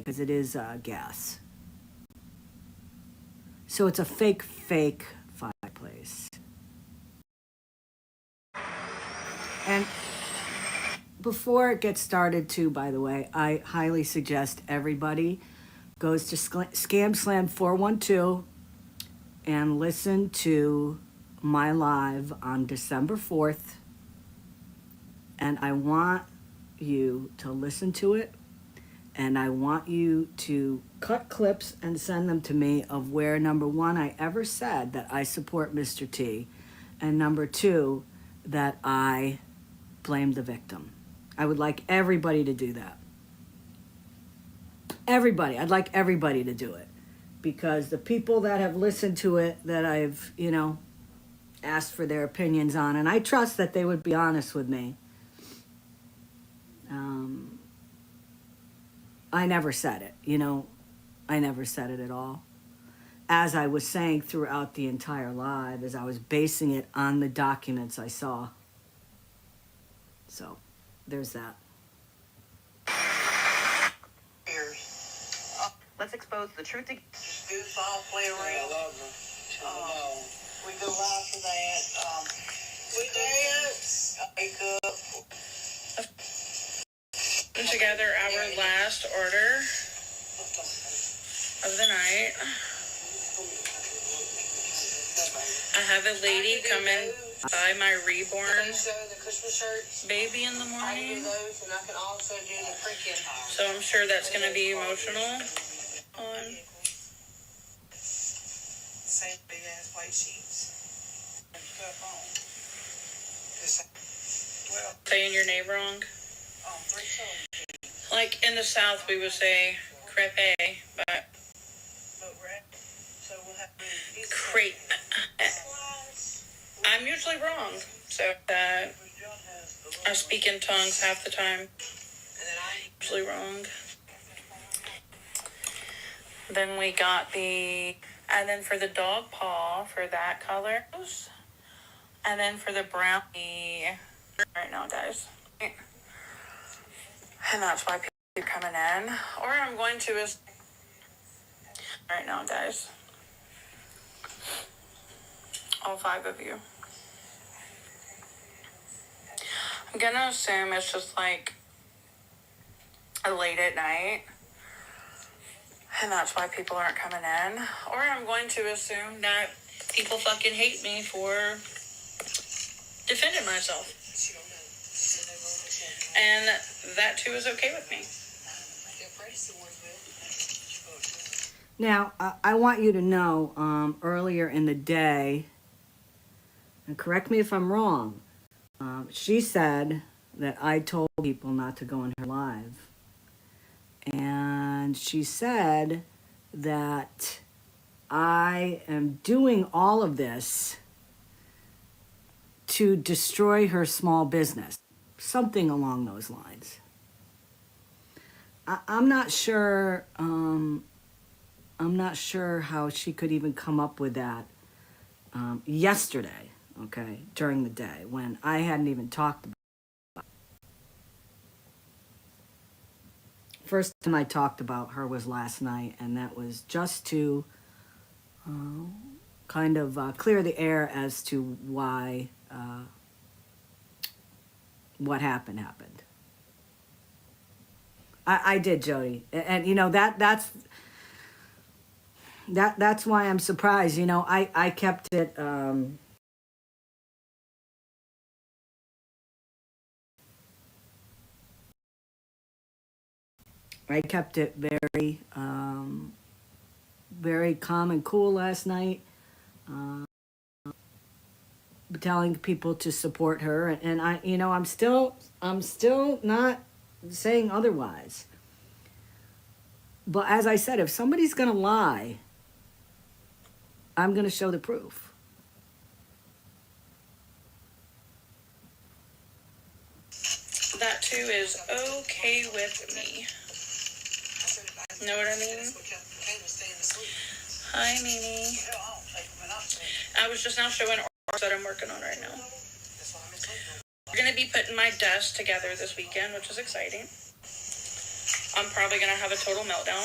because it is gas. So it's a fake fireplace. And before it gets started too, by the way, I highly suggest everybody goes to Scamslam 412 and listen to my live on December 4th. And I want you to listen to it. And I want you to cut clips and send them to me of where, number one, I ever said that I support Mr. T. And number two, that I blame the victim. I would like everybody to do that. Everybody. I'd like everybody to do it. Because the people that have listened to it, that I've, asked for their opinions on, and I trust that they would be honest with me. I never said it, I never said it at all. As I was saying throughout the entire live, as I was basing it on the documents I saw. So, there's that. Let's expose the truth. Goose all play around. I love her. We go live for that. We dance. Wake up. Together our last order of the night. I have a lady come in buy my reborn baby in the morning. So I'm sure that's going to be emotional. Same big ass white sheets. Saying your name wrong. Like in the South, we would say crepe, but crepe. I'm usually wrong, so I speak in tongues half the time. Usually wrong. Then we got and then for the dog paw, for that color, and then for the brownie, right now, guys. And that's why people are coming in. Or I'm going to right now, guys. All 5 of you. I'm gonna assume it's just like a late at night. And that's why people aren't coming in. Or I'm going to assume that people fucking hate me for defending myself. And that too is okay with me. Now, I want you to know, earlier in the day, and correct me if I'm wrong, she said that I told people not to go on her live. And she said that I am doing all of this to destroy her small business. Something along those lines. I'm not sure. I'm not sure how she could even come up with that yesterday. Okay, during the day when I hadn't even talked about it. First time I talked about her was last night, and that was just to kind of clear the air as to why. What happened. I did, Jody, and that's why I'm surprised. I kept it. I kept it very, very calm and cool last night. Telling people to support her, and I'm still not saying otherwise. But as I said, if somebody's gonna lie, I'm gonna show the proof. That too is okay with me. Know what I mean? Hi, Mimi. I was just now showing that I'm working on right now. We're going to be putting my desk together this weekend, which is exciting. I'm probably going to have a total meltdown.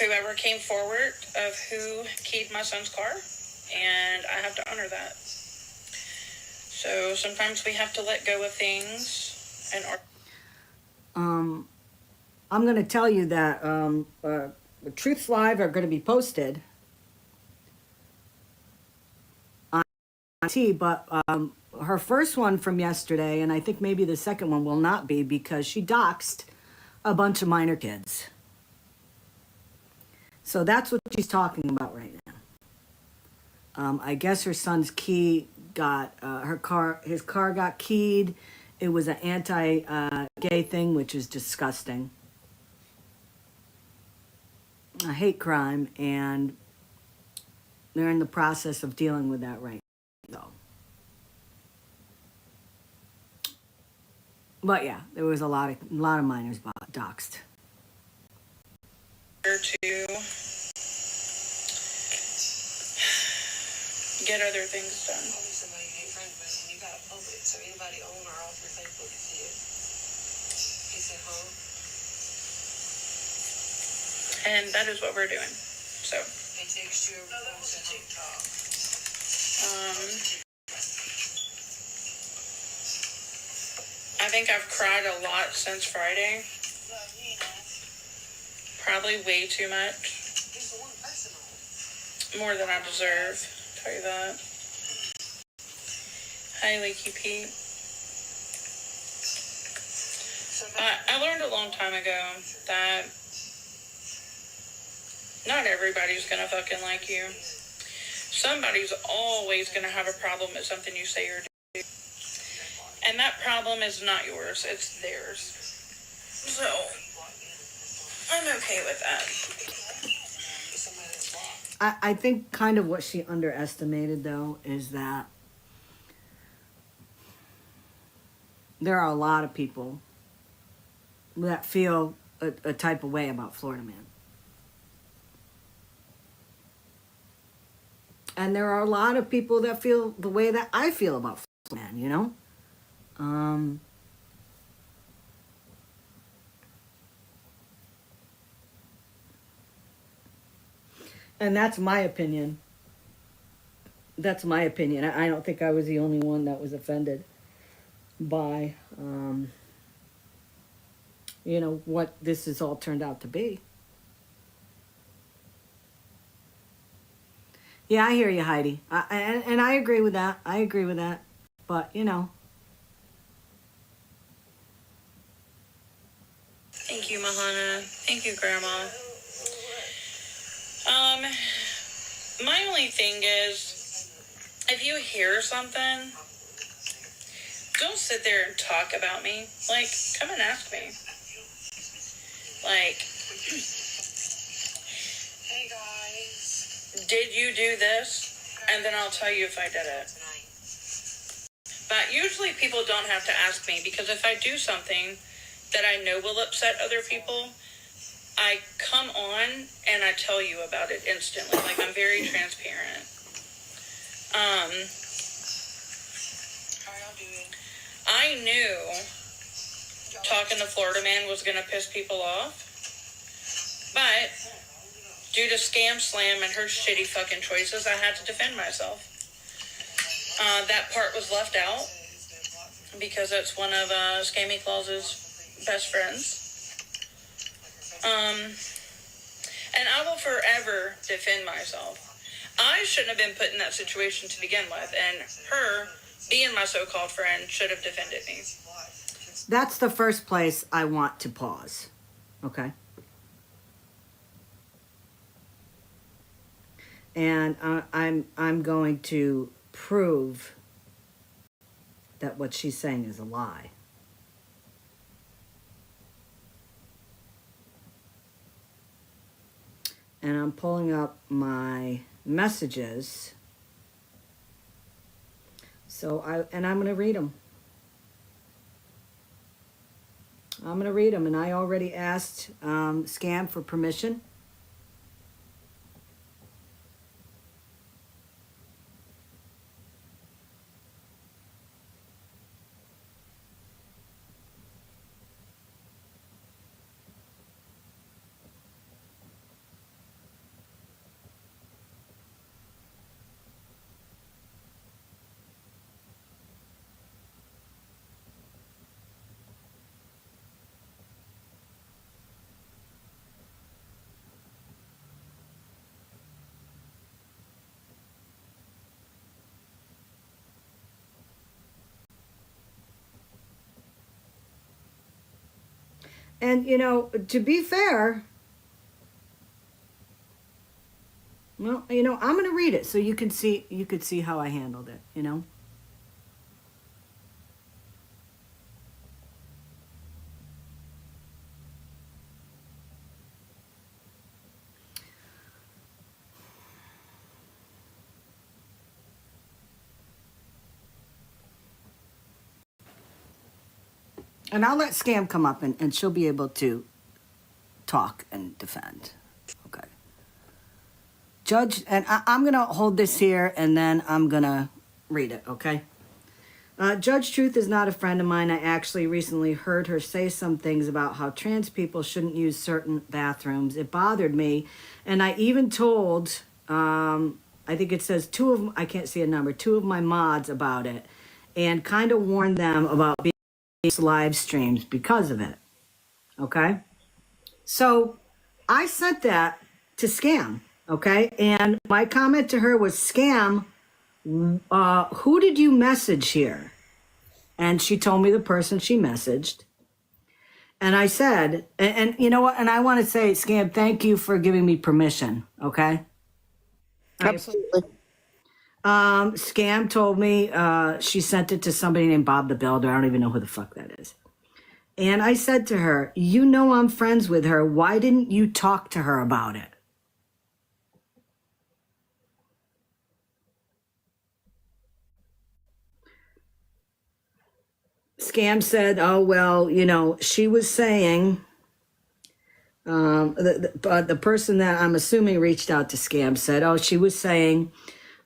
Whoever came forward of who keyed my son's car, and I have to honor that. So sometimes we have to let go of things and I'm going to tell you that Truths Live are going to be posted on T, but her first one from yesterday, and I think maybe the second one will not be, because she doxed a bunch of minor kids. So that's what she's talking about right now. I guess her son's key got his car got keyed. It was an anti-gay thing, which is disgusting. A hate crime, and they're in the process of dealing with that right now. But yeah, there was a lot of minors doxed. to get other things done. Somebody ain't friends with him. You got to public, so anybody on or off your Facebook can see it. He said, huh? And that is what we're doing. So, They text you. No, that was a TikTok. I think I've cried a lot since Friday. Well, you know, Probably way too much. he's the one passing on. More than I deserve. I'll tell you that. Hi, Leaky Pete. I learned a long time ago that not everybody's gonna fucking like you. Somebody's always gonna have a problem with something you say or do. And that problem is not yours, it's theirs. So, I'm okay with that. I think kind of what she underestimated, though, is that there are a lot of people that feel a type of way about Florida Man. And there are a lot of people that feel the way that I feel about Florida Man, you know? And that's my opinion. That's my opinion. I don't think I was the only one that was offended by, you know, what this has all turned out to be. Yeah, I hear you, Heidi. And I agree with that. I agree with that. But, you know. Thank you, Mahana. Thank you, Grandma. My only thing is, if you hear something, don't sit there and talk about me. Like, come and ask me. Like, Hey guys. did you do this? And then I'll tell you if I did it. But usually people don't have to ask me, because if I do something that I know will upset other people, I come on and I tell you about it instantly. Like, I'm very transparent. How y'all doing? I knew talking to Florida Man was going to piss people off. But due to Scamslam and her shitty fucking choices, I had to defend myself. That part was left out because it's one of Scammyclaus' best friends. And I will forever defend myself. I shouldn't have been put in that situation to begin with, and her, being my so-called friend, should have defended me. That's the first place I want to pause. Okay? And I'm going to prove that what she's saying is a lie. And I'm pulling up my messages. So I'm going to read them. I'm going to read them, and I already asked Scam for permission. And, to be fair, well, I'm going to read it so you could see how I handled it. And I'll let Scam come up and she'll be able to talk and defend. Okay. Judge, and I'm going to hold this here and then I'm going to read it, okay? Judge Truth is not a friend of mine. I actually recently heard her say some things about how trans people shouldn't use certain bathrooms. It bothered me. And I even told, I think it says I can't see a number, 2 of my mods about it and kind of warned them about being live streams because of it. Okay? So I sent that to Scam, okay? And my comment to her was, Scam, who did you message here? And she told me the person she messaged. And I said, and you know what? And I want to say, Scam, thank you for giving me permission, okay? Absolutely. Scam told me she sent it to somebody named Bob the Builder. I don't even know who the fuck that is. And I said to her, I'm friends with her. Why didn't you talk to her about it? Scam said, oh, well, she was saying, the person that I'm assuming reached out to Scam said, oh, she was saying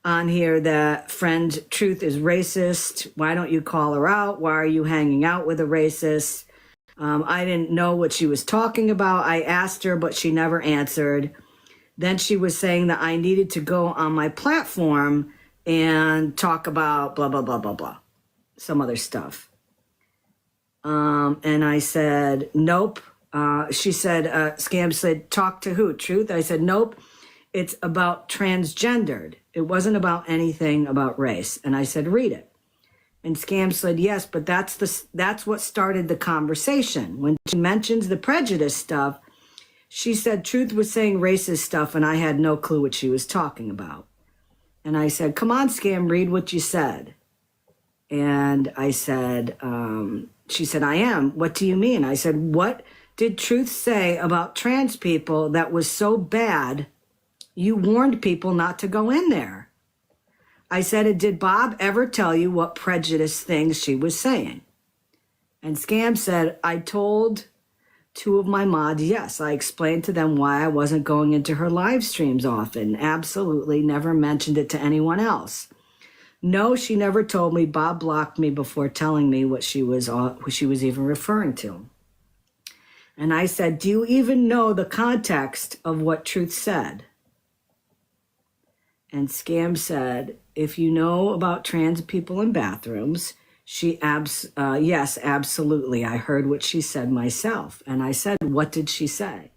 on here that friend Truth is racist. Why don't you call her out? Why are you hanging out with a racist? I didn't know what she was talking about. I asked her, but she never answered. Then she was saying that I needed to go on my platform and talk about blah, blah, blah, blah, blah, some other stuff. And I said, nope. She said, Scam said, talk to who? Truth? I said, nope. It's about transgendered. It wasn't about anything about race. And I said, read it. And Scam said, yes, but that's what started the conversation. When she mentions the prejudice stuff, she said Truth was saying racist stuff, and I had no clue what she was talking about. And I said, come on, Scam, read what you said. And I said, she said, I am. What do you mean? I said, what did Truth say about trans people that was so bad you warned people not to go in there? I said, did Bob ever tell you what prejudice things she was saying? And Scam said, I told 2 of my mods, yes. I explained to them why I wasn't going into her live streams often. Absolutely never mentioned it to anyone else. No, she never told me. Bob blocked me before telling me what she was even referring to. And I said, do you even know the context of what Truth said? And Scam said, if you know about trans people in bathrooms, yes, absolutely. I heard what she said myself. And I said, what did she say?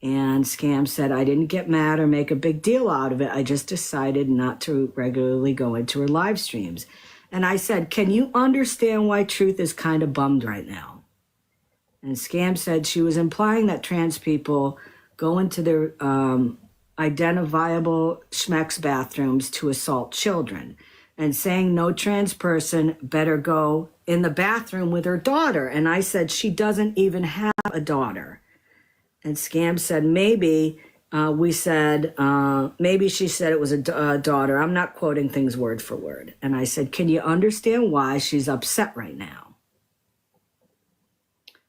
And Scam said, I didn't get mad or make a big deal out of it. I just decided not to regularly go into her live streams. And I said, can you understand why Truth is kind of bummed right now? And Scam said she was implying that trans people go into their identifiable schmeck's bathrooms to assault children, and saying no trans person better go in the bathroom with her daughter. And I said, she doesn't even have a daughter. And Scam said, maybe maybe she said it was a daughter. I'm not quoting things word for word. And I said, can you understand why she's upset right now?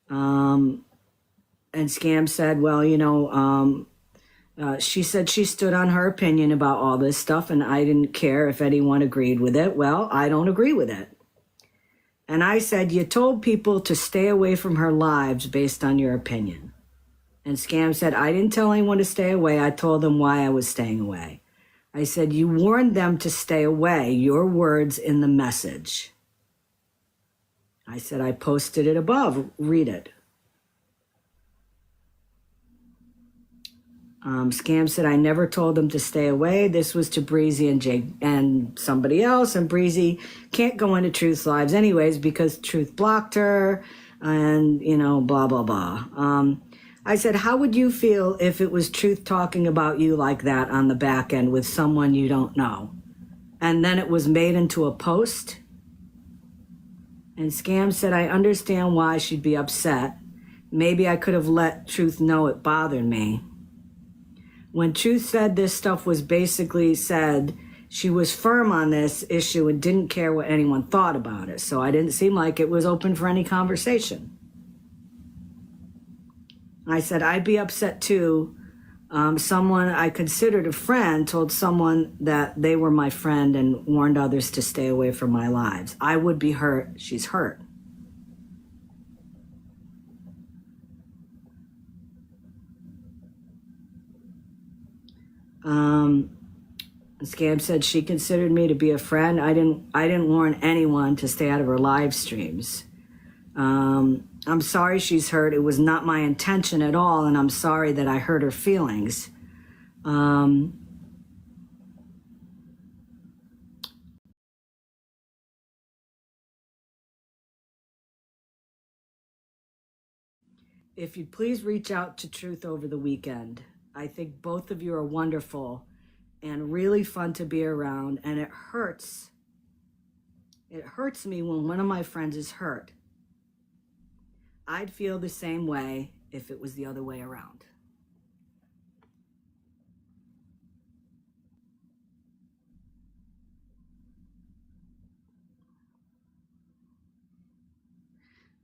And Scam said, well, she said she stood on her opinion about all this stuff, and I didn't care if anyone agreed with it. Well, I don't agree with it. And I said, you told people to stay away from her lives based on your opinion. And Scam said, I didn't tell anyone to stay away. I told them why I was staying away. I said, you warned them to stay away. Your words in the message. I said, I posted it above. Read it. Scam said, I never told them to stay away. This was to Breezy and Jake and somebody else. And Breezy can't go into Truth's lives anyways because Truth blocked her. and, you know, blah, blah, blah. I said, how would you feel if it was Truth talking about you like that on the back end with someone you don't know? And then it was made into a post. And Scam said, I understand why she'd be upset. Maybe I could have let Truth know it bothered me. When Truth said this stuff was basically said, she was firm on this issue and didn't care what anyone thought about it. So I didn't seem like it was open for any conversation. I said, I'd be upset too. Someone I considered a friend told someone that they were my friend and warned others to stay away from my lives. I would be hurt. She's hurt. Scam said she considered me to be a friend. I didn't warn anyone to stay out of her live streams. I'm sorry she's hurt. It was not my intention at all, and I'm sorry that I hurt her feelings. If you'd please reach out to Truth over the weekend. I think both of you are wonderful and really fun to be around, and it hurts. It hurts me when one of my friends is hurt. I'd feel the same way if it was the other way around.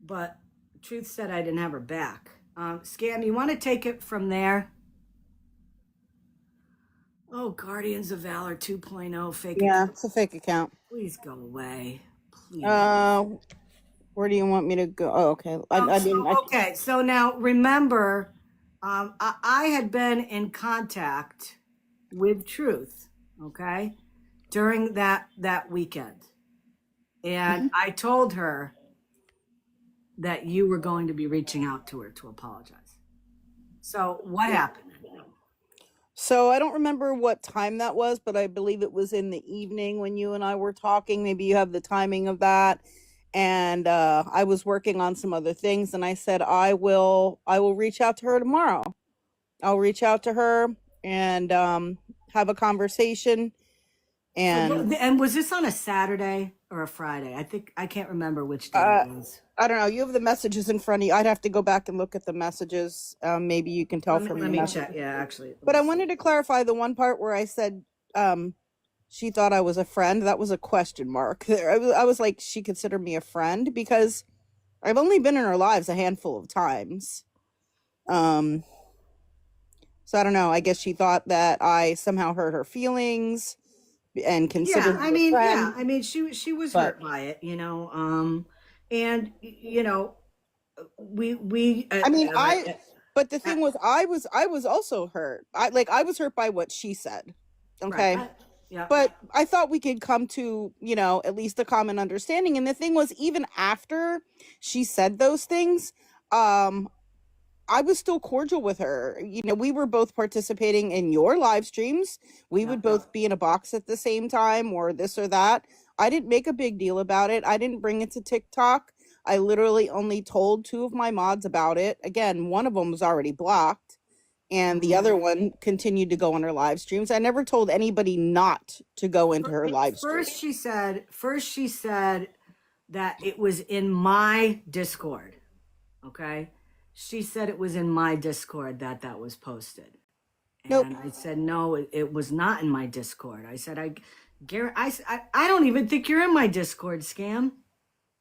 But Truth said I didn't have her back. Scam, you want to take it from there? Oh, Guardians of Valor 2.0 fake account. It's a fake account. Please go away. Please. Where do you want me to go? Oh, okay. Okay, so now remember, I had been in contact with Truth, okay, during that weekend. And I told her that you were going to be reaching out to her to apologize. So what happened? So I don't remember what time that was, but I believe it was in the evening when you and I were talking. Maybe you have the timing of that. And I was working on some other things, and I said I will reach out to her tomorrow. I'll reach out to her and have a conversation. And was this on a Saturday or a Friday? I can't remember which day it was. I don't know. You have the messages in front of you. I'd have to go back and look at the messages. Maybe you can tell from the messages. Let me check. Yeah, actually. But I wanted to clarify the one part where I said she thought I was a friend. That was a question mark there. I was like, she considered me a friend because I've only been in her lives a handful of times. So I don't know. I guess she thought that I somehow hurt her feelings and considered me a friend. I mean, she was hurt by it, you know. And you know, we. But the thing was, I was also hurt. I was hurt by what she said. Okay. Right. Yeah. But I thought we could come to, you know, at least a common understanding. And the thing was, even after she said those things, I was still cordial with her. You know, we were both participating in your live streams. We would both be in a box at the same time or this or that. I didn't make a big deal about it. I didn't bring it to TikTok. I literally only told 2 of my mods about it. Again, one of them was already blocked and the other one continued to go on her live streams. I never told anybody not to go into her live stream. First she said that it was in my Discord. Okay? She said it was in my Discord that was posted. And Nope. I said, no, it was not in my Discord. I said, I don't even think you're in my Discord, Scam.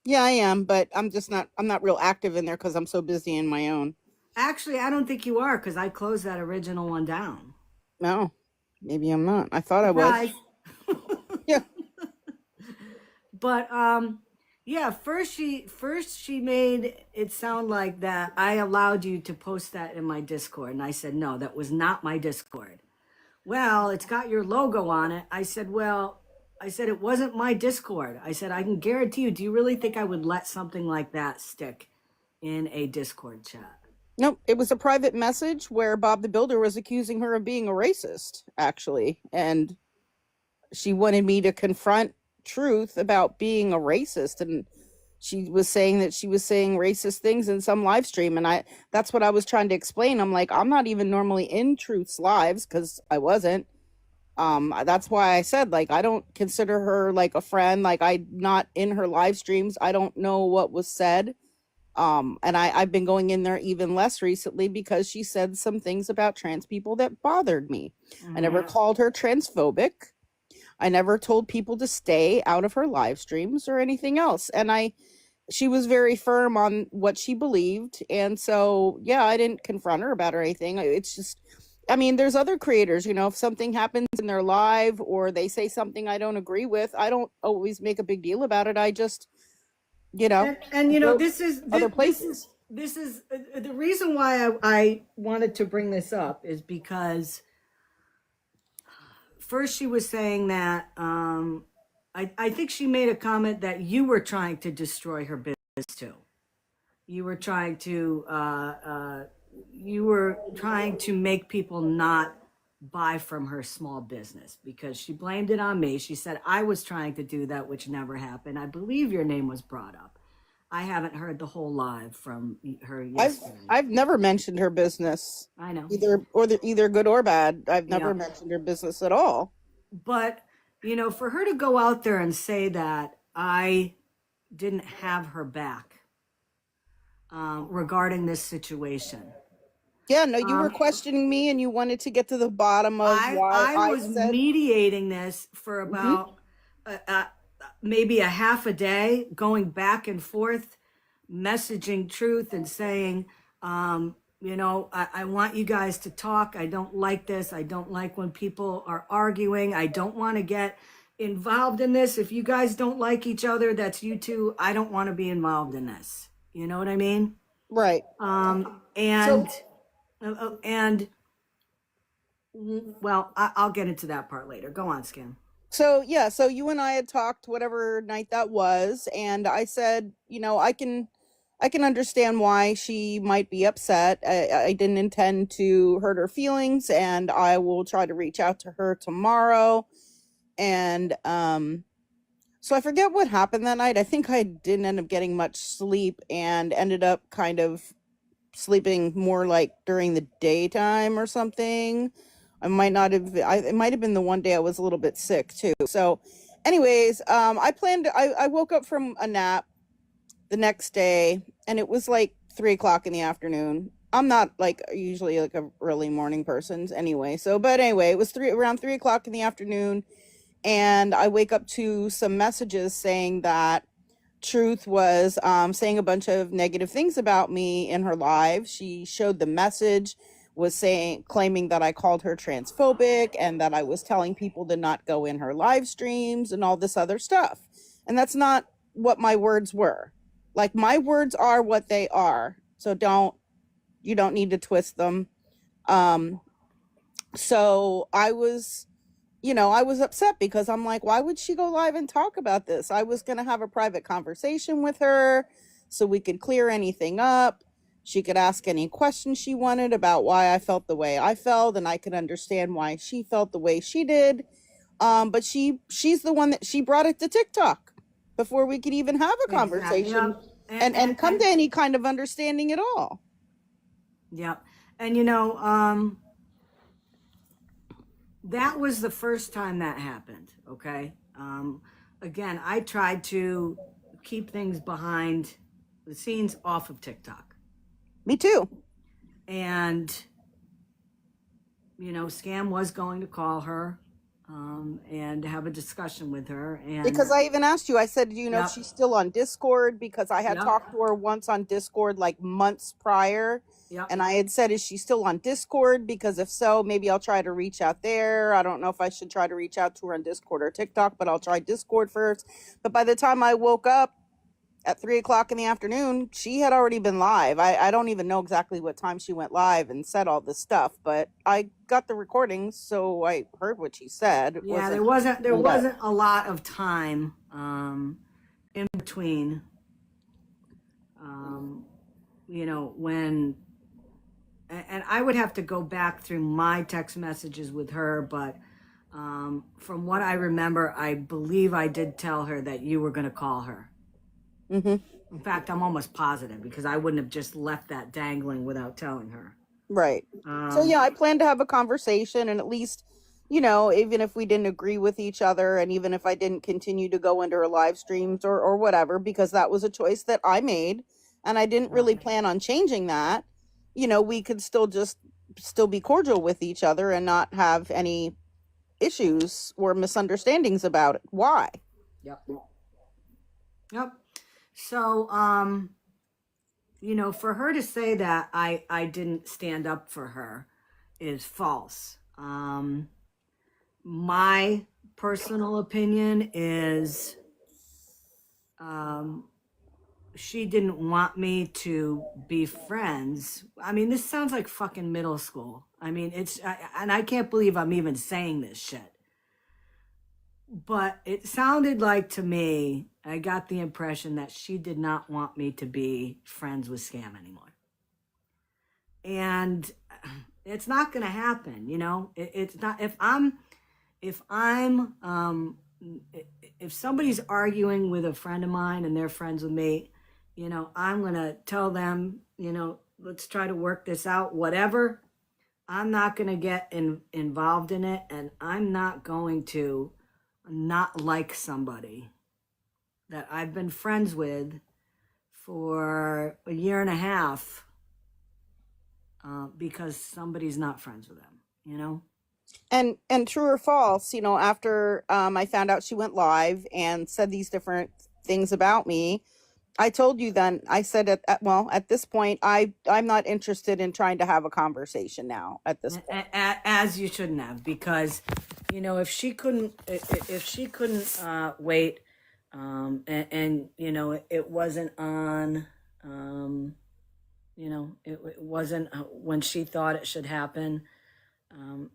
Yeah, I am, but I'm not real active in there because I'm so busy in my own. Actually, I don't think you are because I closed that original one down. No, maybe I'm not. I thought I was. Yeah. But yeah, first she made it sound like that I allowed you to post that in my Discord. And I said, no, that was not my Discord. Well, it's got your logo on it. I said, it wasn't my Discord. I said, I can guarantee you, do you really think I would let something like that stick in a Discord chat? Nope, it was a private message where Bob the Builder was accusing her of being a racist, actually. And she wanted me to confront Truth about being a racist. And she was saying that she was saying racist things in some live stream, and that's what I was trying to explain. I'm like, I'm not even normally in Truth's lives, because I wasn't. That's why I said, like, I don't consider her like a friend. Like, I'm not in her live streams. I don't know what was said. And I've been going in there even less recently because she said some things about trans people that bothered me. I never called her transphobic. I never told people to stay out of her live streams or anything else. And she was very firm on what she believed. And so, yeah, I didn't confront her about or anything. It's just, I mean, there's other creators, if something happens in their live or they say something I don't agree with, I don't always make a big deal about it. I just, And this is other places. this is the reason why I wanted to bring this up is because first she was saying that I think she made a comment that you were trying to destroy her business too. You were trying to make people not buy from her small business because she blamed it on me. She said I was trying to do that, which never happened. I believe your name was brought up. I haven't heard the whole live from her yesterday. I've never mentioned her business. I know. Either good or bad. I've never mentioned her business at all. But, for her to go out there and say that I didn't have her back regarding this situation. Yeah, no, you were questioning me and you wanted to get to the bottom of why I was mediating this for about maybe a half a day, going back and forth, messaging Truth and saying, I want you guys to talk. I don't like this. I don't like when people are arguing. I don't want to get involved in this. If you guys don't like each other, that's you two. I don't want to be involved in this. You know what I mean? Right. Well, I'll get into that part later. Go on, Scam. So you and I had talked whatever night that was, and I said, I can understand why she might be upset. I didn't intend to hurt her feelings, and I will try to reach out to her tomorrow. And so I forget what happened that night. I think I didn't end up getting much sleep and ended up kind of sleeping more like during the daytime or something. It might have been the one day I was a little bit sick too. So anyways, I woke up from a nap the next day and it was like 3:00 in the afternoon. I'm not like usually like a early morning person anyway. But anyway, it was around 3:00 in the afternoon. And I wake up to some messages saying that Truth was saying a bunch of negative things about me in her live. She showed the message, was claiming that I called her transphobic and that I was telling people to not go in her live streams and all this other stuff. And that's not what my words were. Like, my words are what they are. So you don't need to twist them. So I was upset because I'm like, why would she go live and talk about this? I was going to have a private conversation with her so we could clear anything up. She could ask any questions she wanted about why I felt the way I felt, and I could understand why she felt the way she did. But she's the one that she brought it to TikTok before we could even have a conversation and come to any kind of understanding at all. Yeah. And that was the first time that happened. Okay. Again, I tried to keep things behind the scenes off of TikTok. Me too. And, Scam was going to call her and have a discussion with her. And because I even asked you, I said, do you know if she's still on Discord? Because I had talked to her once on Discord like months prior. And I had said, is she still on Discord? Because if so, maybe I'll try to reach out there. I don't know if I should try to reach out to her on Discord or TikTok, but I'll try Discord first. But by the time I woke up at 3:00 in the afternoon, she had already been live. I don't even know exactly what time she went live and said all this stuff, but I got the recordings, so I heard what she said. Yeah, there wasn't a lot of time in between. When. And I would have to go back through my text messages with her, but from what I remember, I believe I did tell her that you were going to call her. In fact, I'm almost positive because I wouldn't have just left that dangling without telling her. Right. So yeah, I plan to have a conversation, and at least, even if we didn't agree with each other, and even if I didn't continue to go into her live streams or whatever, because that was a choice that I made, and I didn't really plan on changing that, we could still be cordial with each other and not have any issues or misunderstandings about it. Why? Yep. Yep. So, for her to say that I didn't stand up for her is false. My personal opinion is she didn't want me to be friends. I mean, this sounds like fucking middle school. I mean, and I can't believe I'm even saying this shit. But it sounded like to me, I got the impression that she did not want me to be friends with Scam anymore. And it's not going to happen, it's not, if somebody's arguing with a friend of mine and they're friends with me, I'm going to tell them, let's try to work this out, whatever. I'm not going to get involved in it, and I'm not going to not like somebody that I've been friends with for a year and a half because somebody's not friends with them, And true or false, after I found out she went live and said these different things about me, I told you then, I said at this point, I'm not interested in trying to have a conversation now at this point. As you shouldn't have, because, if she couldn't wait, and it wasn't on, it wasn't when she thought it should happen.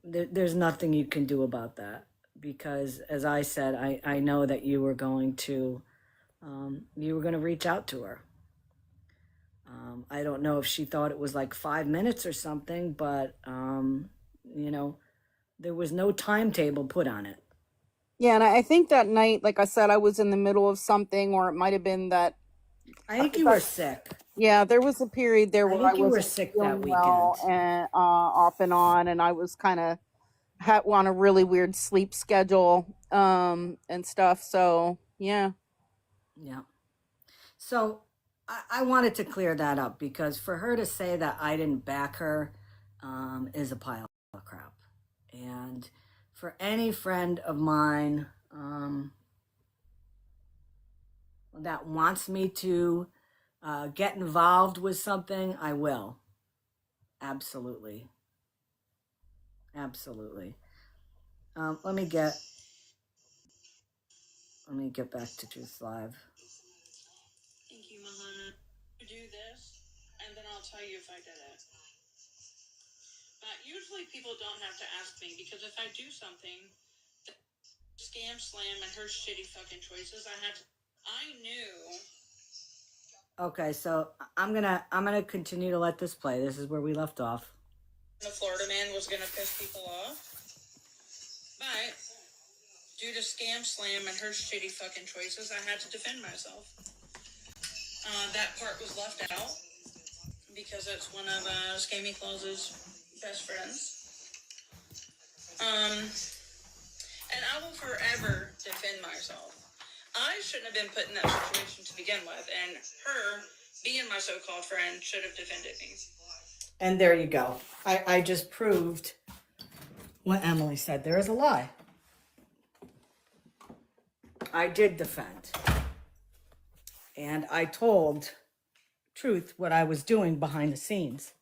There's nothing you can do about that, because as I said, I know that you were going to reach out to her. I don't know if she thought it was like 5 minutes or something, but there was no timetable put on it. Yeah, and I think that night, like I said, I was in the middle of something, or it might have been that. I think you were sick. Yeah, there was a period there where I you were wasn't sick feeling that weekend. well, and off and on, and I was kind of on a really weird sleep schedule, and stuff. So yeah. So I wanted to clear that up, because for her to say that I didn't back her is a pile of crap. And for any friend of mine that wants me to get involved with something, I will. Absolutely. Let me get back to Truth Live. Thank you, Mahana. To do this, and then I'll tell you if I did it. But usually people don't have to ask me, because if I do something, Scamslam and her shitty fucking choices, I knew. Okay, so I'm gonna continue to let this play. This is where we left off. The Florida man was gonna piss people off, but due to Scamslam and her shitty fucking choices, I had to defend myself. That part was left out because it's one of Scammyclaus' best friends. And I will forever defend myself. I shouldn't have been put in that situation to begin with, and her, being my so-called friend, should have defended me. And there you go. I just proved what Emily said. There is a lie. I did defend. And I told Truth what I was doing behind the scenes.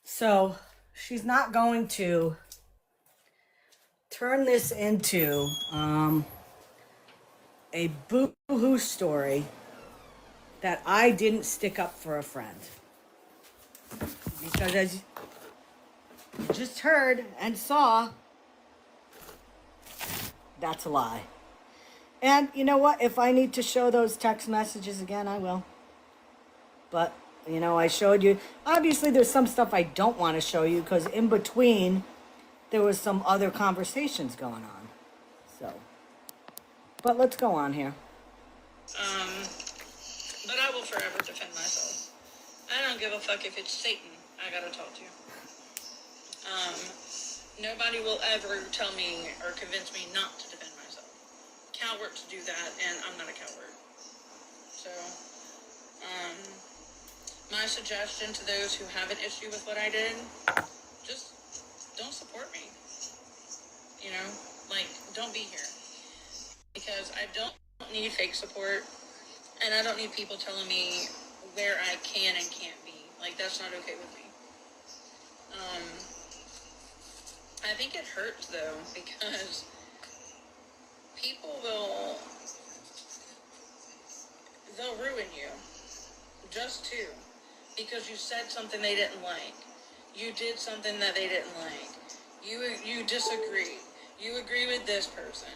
So she's not going to turn this into a boo-hoo story that I didn't stick up for a friend. Because as you just heard and saw, that's a lie. And you know what? If I need to show those text messages again, I will. But, I showed you. Obviously, there's some stuff I don't want to show you, because in between, there was some other conversations going on. So, but let's go on here. But I will forever defend myself. I don't give a fuck if it's Satan I gotta talk to. Nobody will ever tell me or convince me not to defend myself. Cowards do that, and I'm not a coward. So, my suggestion to those who have an issue with what I did, just don't support me. You know, like, don't be here. Because I don't need fake support, and I don't need people telling me where I can and can't be. Like, that's not okay with me. I think it hurts, though, because people they'll ruin you. Just to. Because you said something they didn't like. You did something that they didn't like. You disagree. You agree with this person.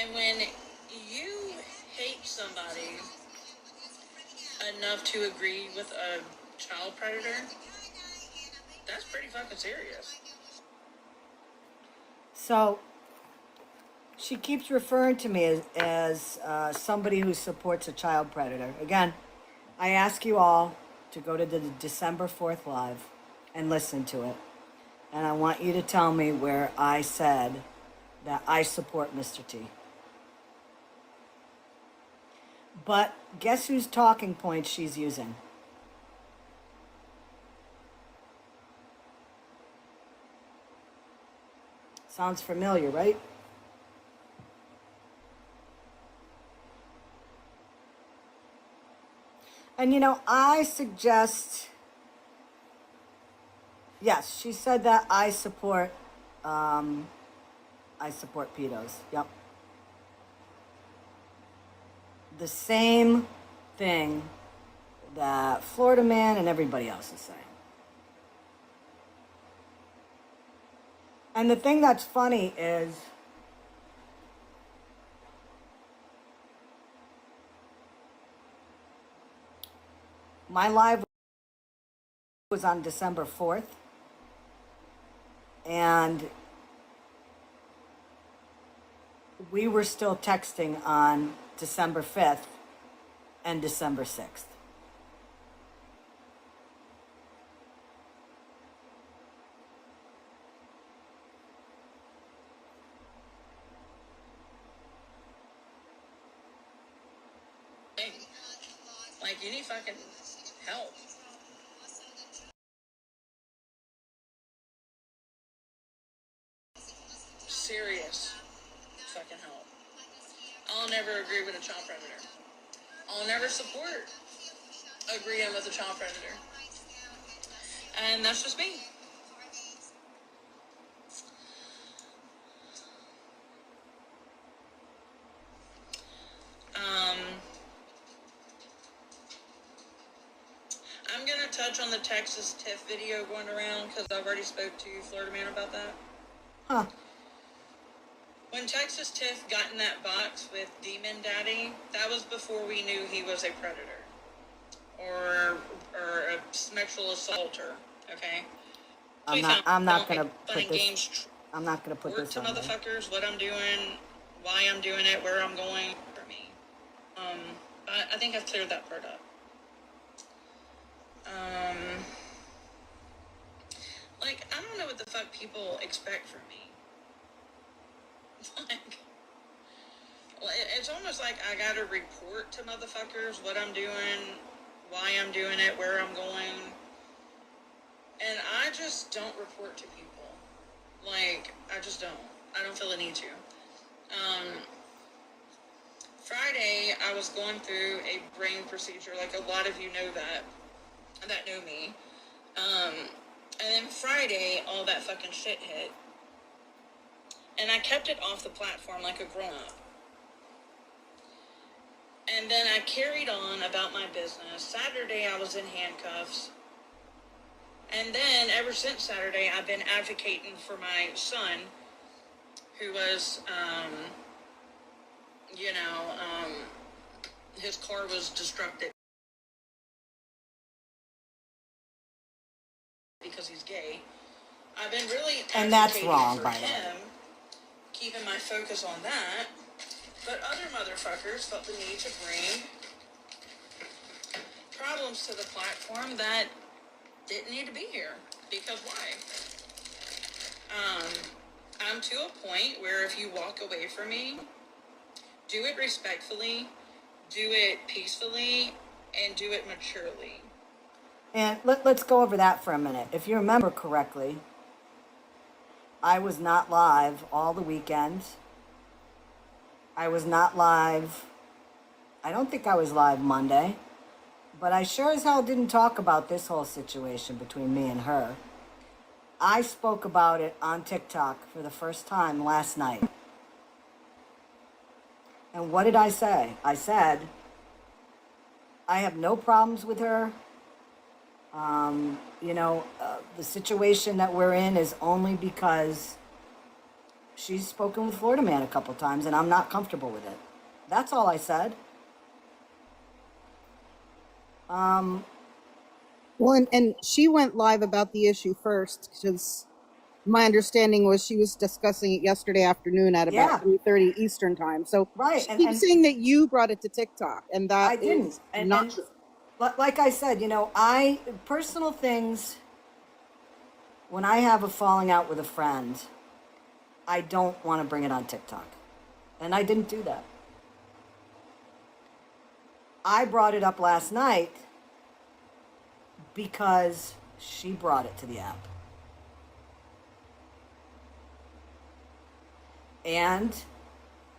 And when you hate somebody enough to agree with a child predator, that's pretty fucking serious. So she keeps referring to me as somebody who supports a child predator. Again, I ask you all to go to the December 4th live and listen to it. And I want you to tell me where I said that I support Mr. T. But guess whose talking points she's using? Sounds familiar, right? And you know, I suggest, yes, she said that I support pedos. Yep. The same thing that Florida Man and everybody else is saying. And the thing that's funny is my live was on December 4th, and we were still texting on December 5th and December 6th. Like, you need fucking help. Serious fucking help. I'll never agree with a child predator. I'll never support agreeing with a child predator. And that's just me. I'm going to touch on the Texas Tiff video going around because I've already spoke to Florida Man about that. Huh. When Texas Tiff got in that box with Demon Daddy, that was before we knew he was a predator. Or a sexual assaulter, okay? I'm not gonna put this. I'm not gonna put this to on motherfuckers, what I'm doing, why I'm doing it, where I'm going for me. I think I've cleared that part up. Like, I don't know what the fuck people expect from me. Like, it's almost like I gotta report to motherfuckers what I'm doing, why I'm doing it, where I'm going. And I just don't report to people. Like, I just don't. I don't feel a need to. Friday, I was going through a brain procedure. Like, a lot of you know that know me. And then Friday, all that fucking shit hit. And I kept it off the platform like a grown-up. And then I carried on about my business. Saturday, I was in handcuffs. And then, ever since Saturday, I've been advocating for my son, who was, his car was destructed because he's gay. I've been really and that's advocating wrong, for by the way. him, keeping my focus on that. But other motherfuckers felt the need to bring problems to the platform that didn't need to be here. Because why? I'm to a point where if you walk away from me, do it respectfully, do it peacefully, and do it maturely. And let's go over that for a minute. If you remember correctly, I was not live all the weekend. I was not live. I don't think I was live Monday. But I sure as hell didn't talk about this whole situation between me and her. I spoke about it on TikTok for the first time last night. And what did I say? I said, I have no problems with her. The situation that we're in is only because she's spoken with Florida Man a couple times and I'm not comfortable with it. That's all I said. Well, and she went live about the issue first, because my understanding was she was discussing it yesterday afternoon at about 3:30 Eastern time. So right, she keeps saying that you brought it to TikTok, and that I didn't. is not true. Like I said, I personal things. When I have a falling out with a friend, I don't want to bring it on TikTok, and I didn't do that. I brought it up last night because she brought it to the app. And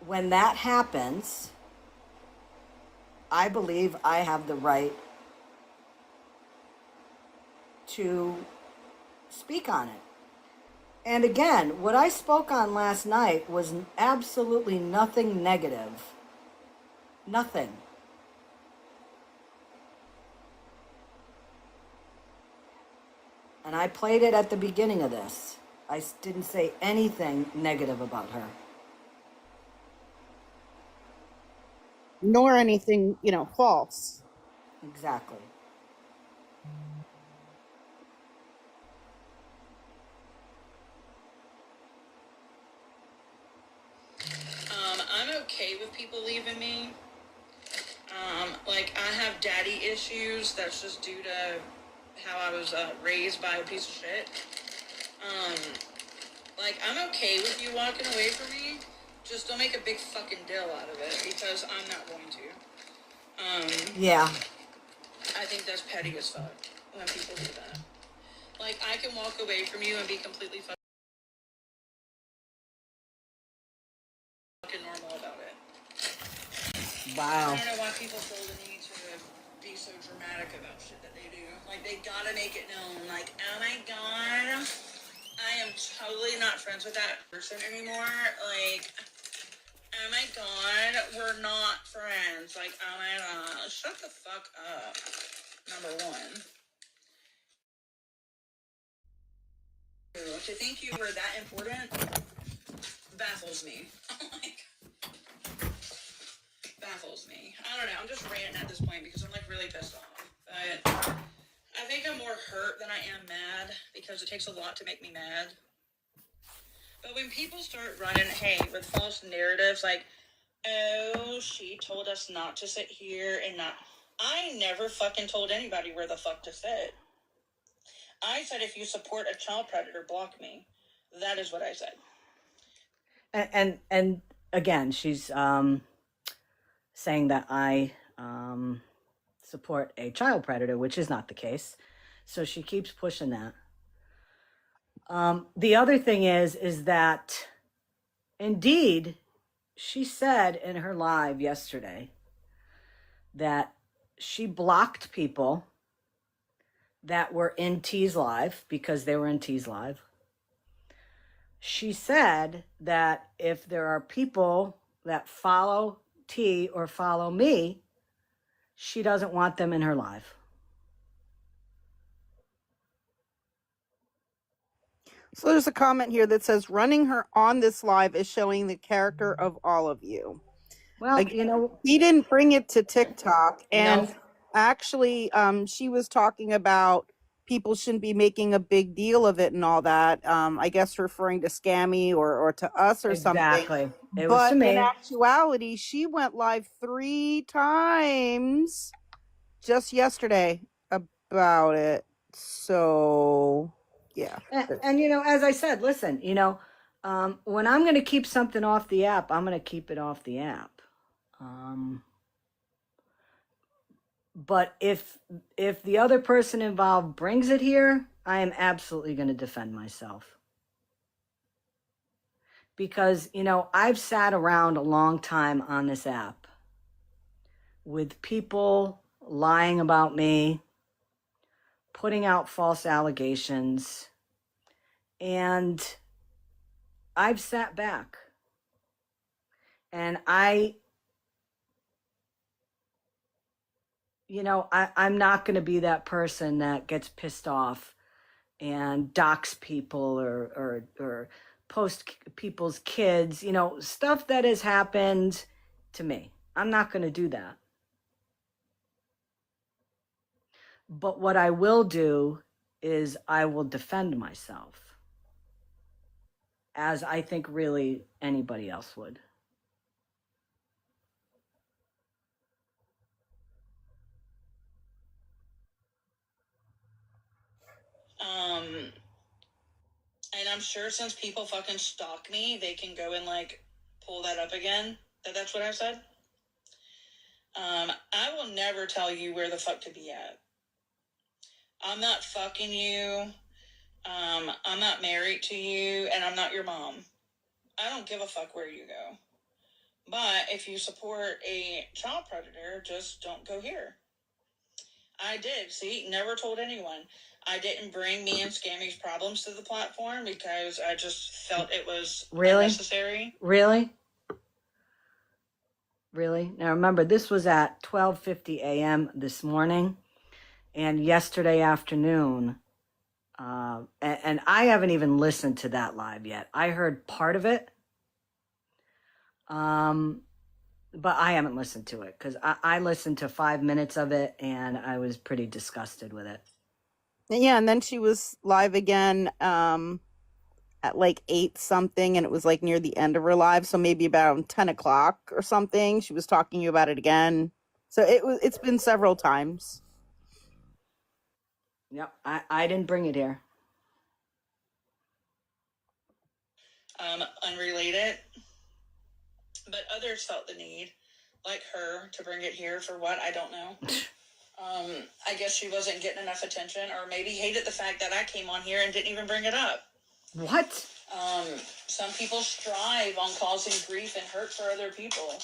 when that happens, I believe I have the right to speak on it. And again, what I spoke on last night was absolutely nothing negative. Nothing. And I played it at the beginning of this. I didn't say anything negative about her. Nor anything, false. Exactly. I'm okay with people leaving me. I have daddy issues. That's just due to how I was raised by a piece of shit. I'm okay with you walking away from me. Just don't make a big fucking deal out of it, because I'm not going to. Yeah. I think that's petty as fuck when people do that. I can walk away from you and be completely fucking normal about it. Wow. I don't know why people feel the need to be so dramatic about shit that they do. They gotta make it known. Oh my god, I am totally not friends with that person anymore. Oh my god, we're not friends. Oh my god, shut the fuck up. Number one. To think you were that important baffles me. Baffles me. I don't know. I'm just ranting at this point because I'm really pissed off. But I think I'm more hurt than I am mad, because it takes a lot to make me mad. But when people start running, with false narratives oh, she told us not to sit here and not. I never fucking told anybody where the fuck to sit. I said, if you support a child predator, block me. That is what I said. And again, she's saying that I support a child predator, which is not the case. So she keeps pushing that. The other thing is that indeed, she said in her live yesterday that she blocked people that were in T's live because they were in T's live. She said that if there are people that follow T or follow me, she doesn't want them in her live. So there's a comment here that says, running her on this live is showing the character of all of you. Well, he didn't bring it to TikTok. And actually, she was talking about people shouldn't be making a big deal of it and all that. I guess referring to Scammy or to us or something. Exactly. It was to But in me. actuality, she went live 3 times just yesterday about it. So, yeah. And you know, as I said, listen, you know, when I'm going to keep something off the app, I'm going to keep it off the app. But if the other person involved brings it here, I am absolutely going to defend myself. Because, you know, I've sat around a long time on this app with people lying about me, putting out false allegations, and I've sat back. And I'm not going to be that person that gets pissed off and dox people or post people's kids, you know, stuff that has happened to me. I'm not going to do that. But what I will do is I will defend myself, as I think really anybody else would. And I'm sure since people fucking stalk me, they can go and like pull that up again. That's what I said. I will never tell you where the fuck to be at. I'm not fucking you. I'm not married to you, and I'm not your mom. I don't give a fuck where you go. But if you support a child predator, just don't go here. I did. See, never told anyone. I didn't bring me and Scammy's problems to the platform because I just felt it was unnecessary. Really? Now remember, this was at 12:50 a.m. this morning, and yesterday afternoon. And I haven't even listened to that live yet. I heard part of it, but I haven't listened to it because I listened to 5 minutes of it and I was pretty disgusted with it. Yeah, and then she was live again at like 8 something, and it was like near the end of her live, so maybe about 10 o'clock or something. She was talking to you about it again. So it's been several times. Yep, I didn't bring it here. Unrelated. But others felt the need, like her, to bring it here for what? I don't know. I guess she wasn't getting enough attention, or maybe hated the fact that I came on here and didn't even bring it up. What? Some people strive on causing grief and hurt for other people.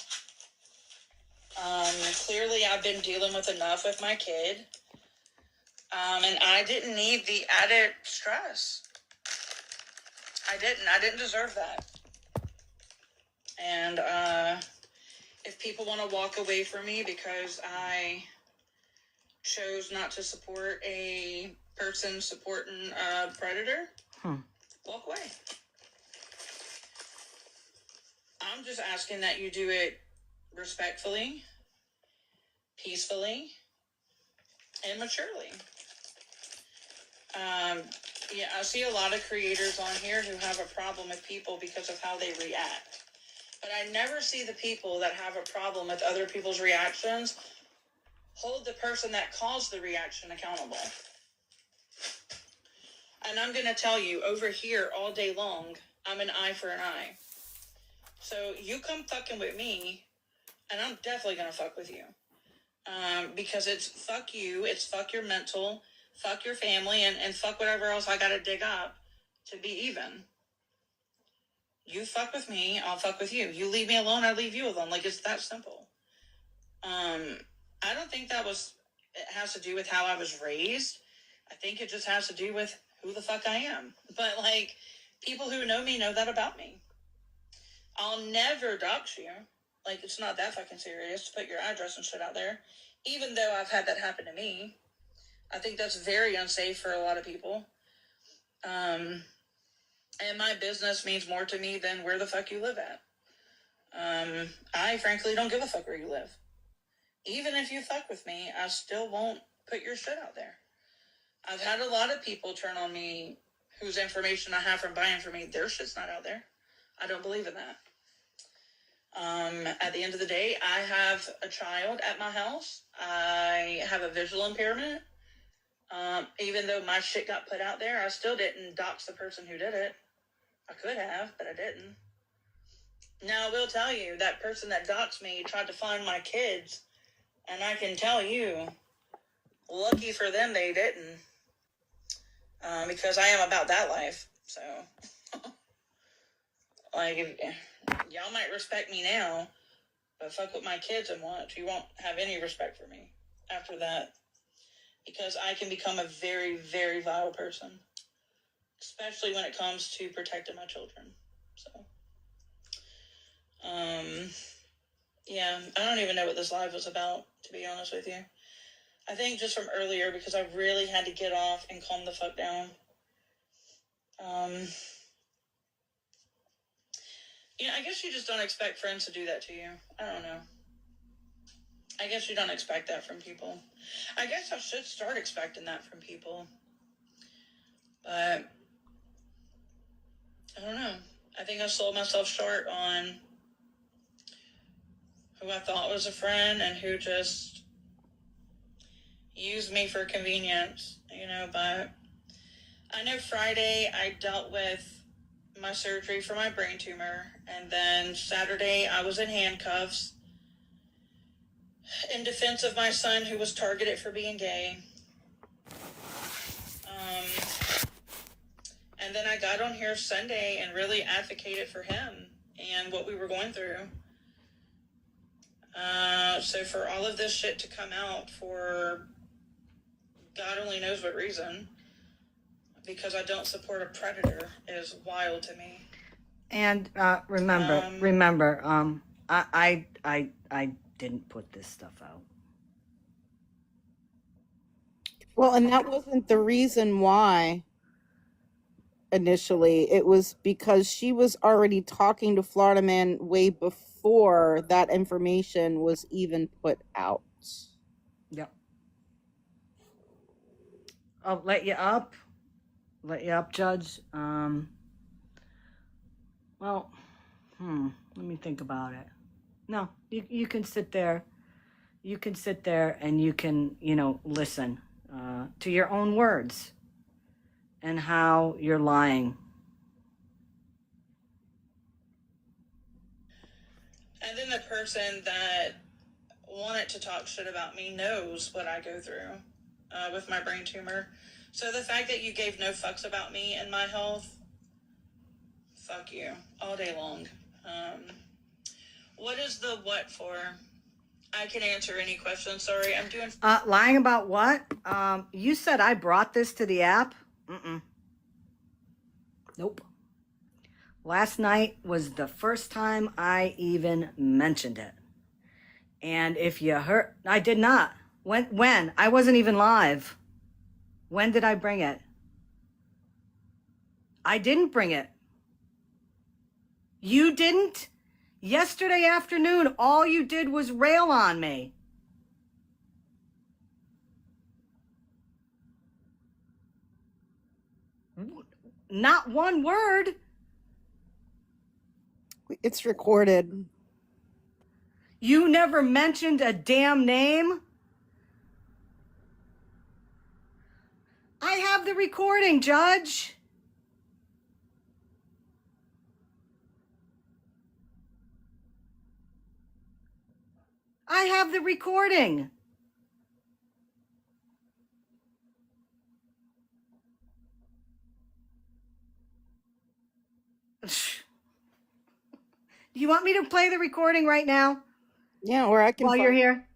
Clearly I've been dealing with enough with my kid. And I didn't need the added stress. I didn't deserve that. And if people want to walk away from me because I chose not to support a person supporting a predator, walk away. I'm just asking that you do it respectfully, peacefully, and maturely. Yeah, I see a lot of creators on here who have a problem with people because of how they react. But I never see the people that have a problem with other people's reactions hold the person that caused the reaction accountable. And I'm going to tell you, over here all day long, I'm an eye for an eye. So you come fucking with me, and I'm definitely going to fuck with you. Because it's fuck you, it's fuck your mental, fuck your family, and fuck whatever else I got to dig up to be even. You fuck with me, I'll fuck with you. You leave me alone, I leave you alone. Like, it's that simple. I don't think it has to do with how I was raised. I think it just has to do with who the fuck I am. But, like, people who know me know that about me. I'll never dox you. Like, it's not that fucking serious to put your address and shit out there. Even though I've had that happen to me. I think that's very unsafe for a lot of people. And my business means more to me than where the fuck you live at. I frankly don't give a fuck where you live. Even if you fuck with me, I still won't put your shit out there. I've had a lot of people turn on me whose information I have from buying from me. Their shit's not out there. I don't believe in that. At the end of the day, I have a child at my house. I have a visual impairment. Even though my shit got put out there, I still didn't dox the person who did it. I could have, but I didn't. Now, I will tell you, that person that doxed me tried to find my kids, and I can tell you, lucky for them they didn't. Because I am about that life, so. Like, y'all might respect me now, but fuck with my kids and what? You won't have any respect for me after that. Because I can become a very, very vile person. Especially when it comes to protecting my children. So. Yeah, I don't even know what this live was about, to be honest with you. I think just from earlier, because I really had to get off and calm the fuck down. Yeah, I guess you just don't expect friends to do that to you. I don't know. I guess you don't expect that from people. I guess I should start expecting that from people. But I don't know. I think I sold myself short on who I thought was a friend and who just used me for convenience, but I know Friday I dealt with my surgery for my brain tumor, and then Saturday I was in handcuffs in defense of my son who was targeted for being gay. And then I got on here Sunday and really advocated for him and what we were going through. So for all of this shit to come out for God only knows what reason, because I don't support a predator, is wild to me. And remember, I didn't put this stuff out. Well, and that wasn't the reason why initially. It was because she was already talking to Florida Man way before that information was even put out. Yep. I'll let you up, Judge. Well, let me think about it. No, you can sit there. You can sit there and you can, listen to your own words and how you're lying. And then the person that wanted to talk shit about me knows what I go through with my brain tumor. So the fact that you gave no fucks about me and my health, fuck you, all day long. What is the what for? I can answer any question. Sorry, I'm doing... Lying about what? You said I brought this to the app? Nope. Last night was the first time I even mentioned it. And if you heard, I did not. When? I wasn't even live. When did I bring it? I didn't bring it. You didn't? Yesterday afternoon, all you did was rail on me. Not one word. It's recorded. You never mentioned a damn name. I have the recording, Judge. I have the recording. Do you want me to play the recording right now? Yeah, or I can while you're here.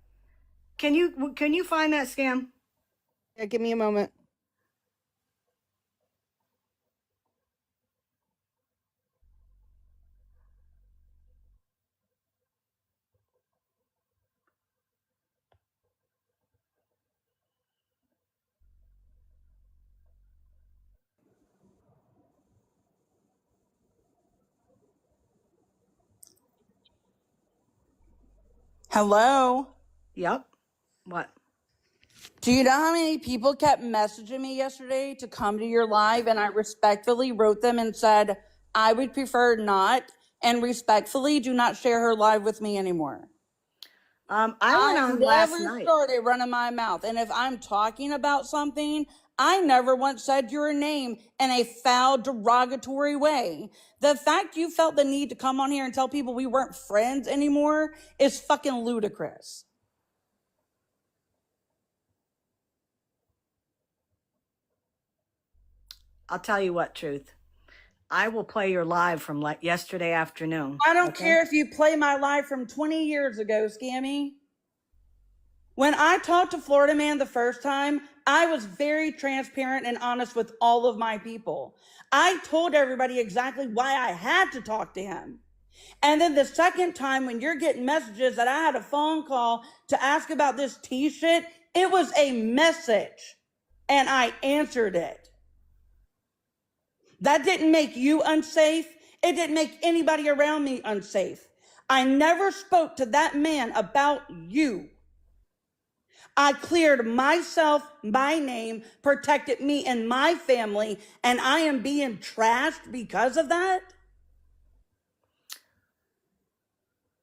Can you find that, Scam? Yeah, give me a moment. Hello? Yep. What? Do you know how many people kept messaging me yesterday to come to your live? And I respectfully wrote them and said, I would prefer not, and respectfully do not share her live with me anymore. I went on last never night. started running my mouth. And if I'm talking about something, I never once said your name in a foul, derogatory way. The fact you felt the need to come on here and tell people we weren't friends anymore is fucking ludicrous. I'll tell you what, Truth. I will play your live from like yesterday afternoon. I don't care if you play my live from 20 years ago, Scammy. When I talked to Florida Man the first time, I was very transparent and honest with all of my people. I told everybody exactly why I had to talk to him. And then the second time when you're getting messages that I had a phone call to ask about this tea shit, it was a message and I answered it. That didn't make you unsafe. It didn't make anybody around me unsafe. I never spoke to that man about you. I cleared myself, my name, protected me and my family, and I am being trashed because of that?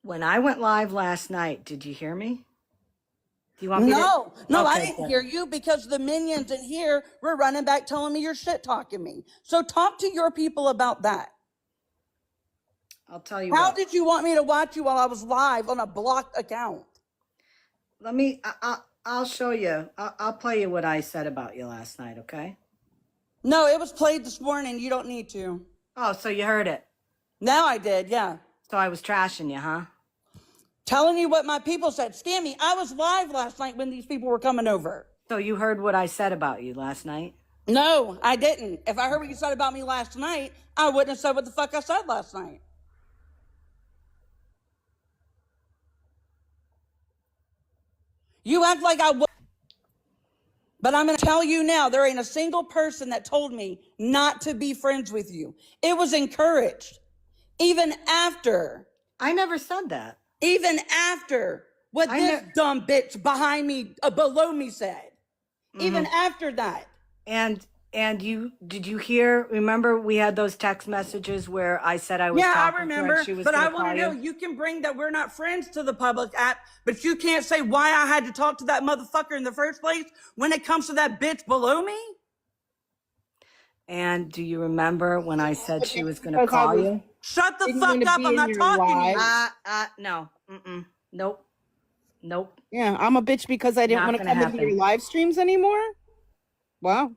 When I went live last night, did you hear me? Do you want me No, to? I Okay, didn't good. hear you because the minions in here were running back telling me you're shit talking me. So talk to your people about that. I'll tell you How what. did you want me to watch you while I was live on a blocked account? Let me, I'll show you. I'll play you what I said about you last night, okay? No, it was played this morning. You don't need to. Oh, so you heard it. Now I did, yeah. So I was trashing you, huh? Telling you what my people said. Scammy, I was live last night when these people were coming over. So you heard what I said about you last night? No, I didn't. If I heard what you said about me last night, I wouldn't have said what the fuck I said last night. You act like I would. But I'm going to tell you now, there ain't a single person that told me not to be friends with you. It was encouraged. Even after. I never said that. Even after what this dumb bitch behind me, below me said. Mm-hmm. Even after that. And did you hear, remember we had those text messages where I said I was talking talking to her? Yeah, I remember, she was but I gonna want call to know, you can bring that we're not friends to the public app, but you can't say why I had to talk to that motherfucker in the first place when it comes to that bitch below me? And do you remember when I said she was going to call you? Shut the fuck up, I'm not talking to you. No. Nope. Yeah, I'm a bitch because I didn't want to come into your live streams anymore? Wow.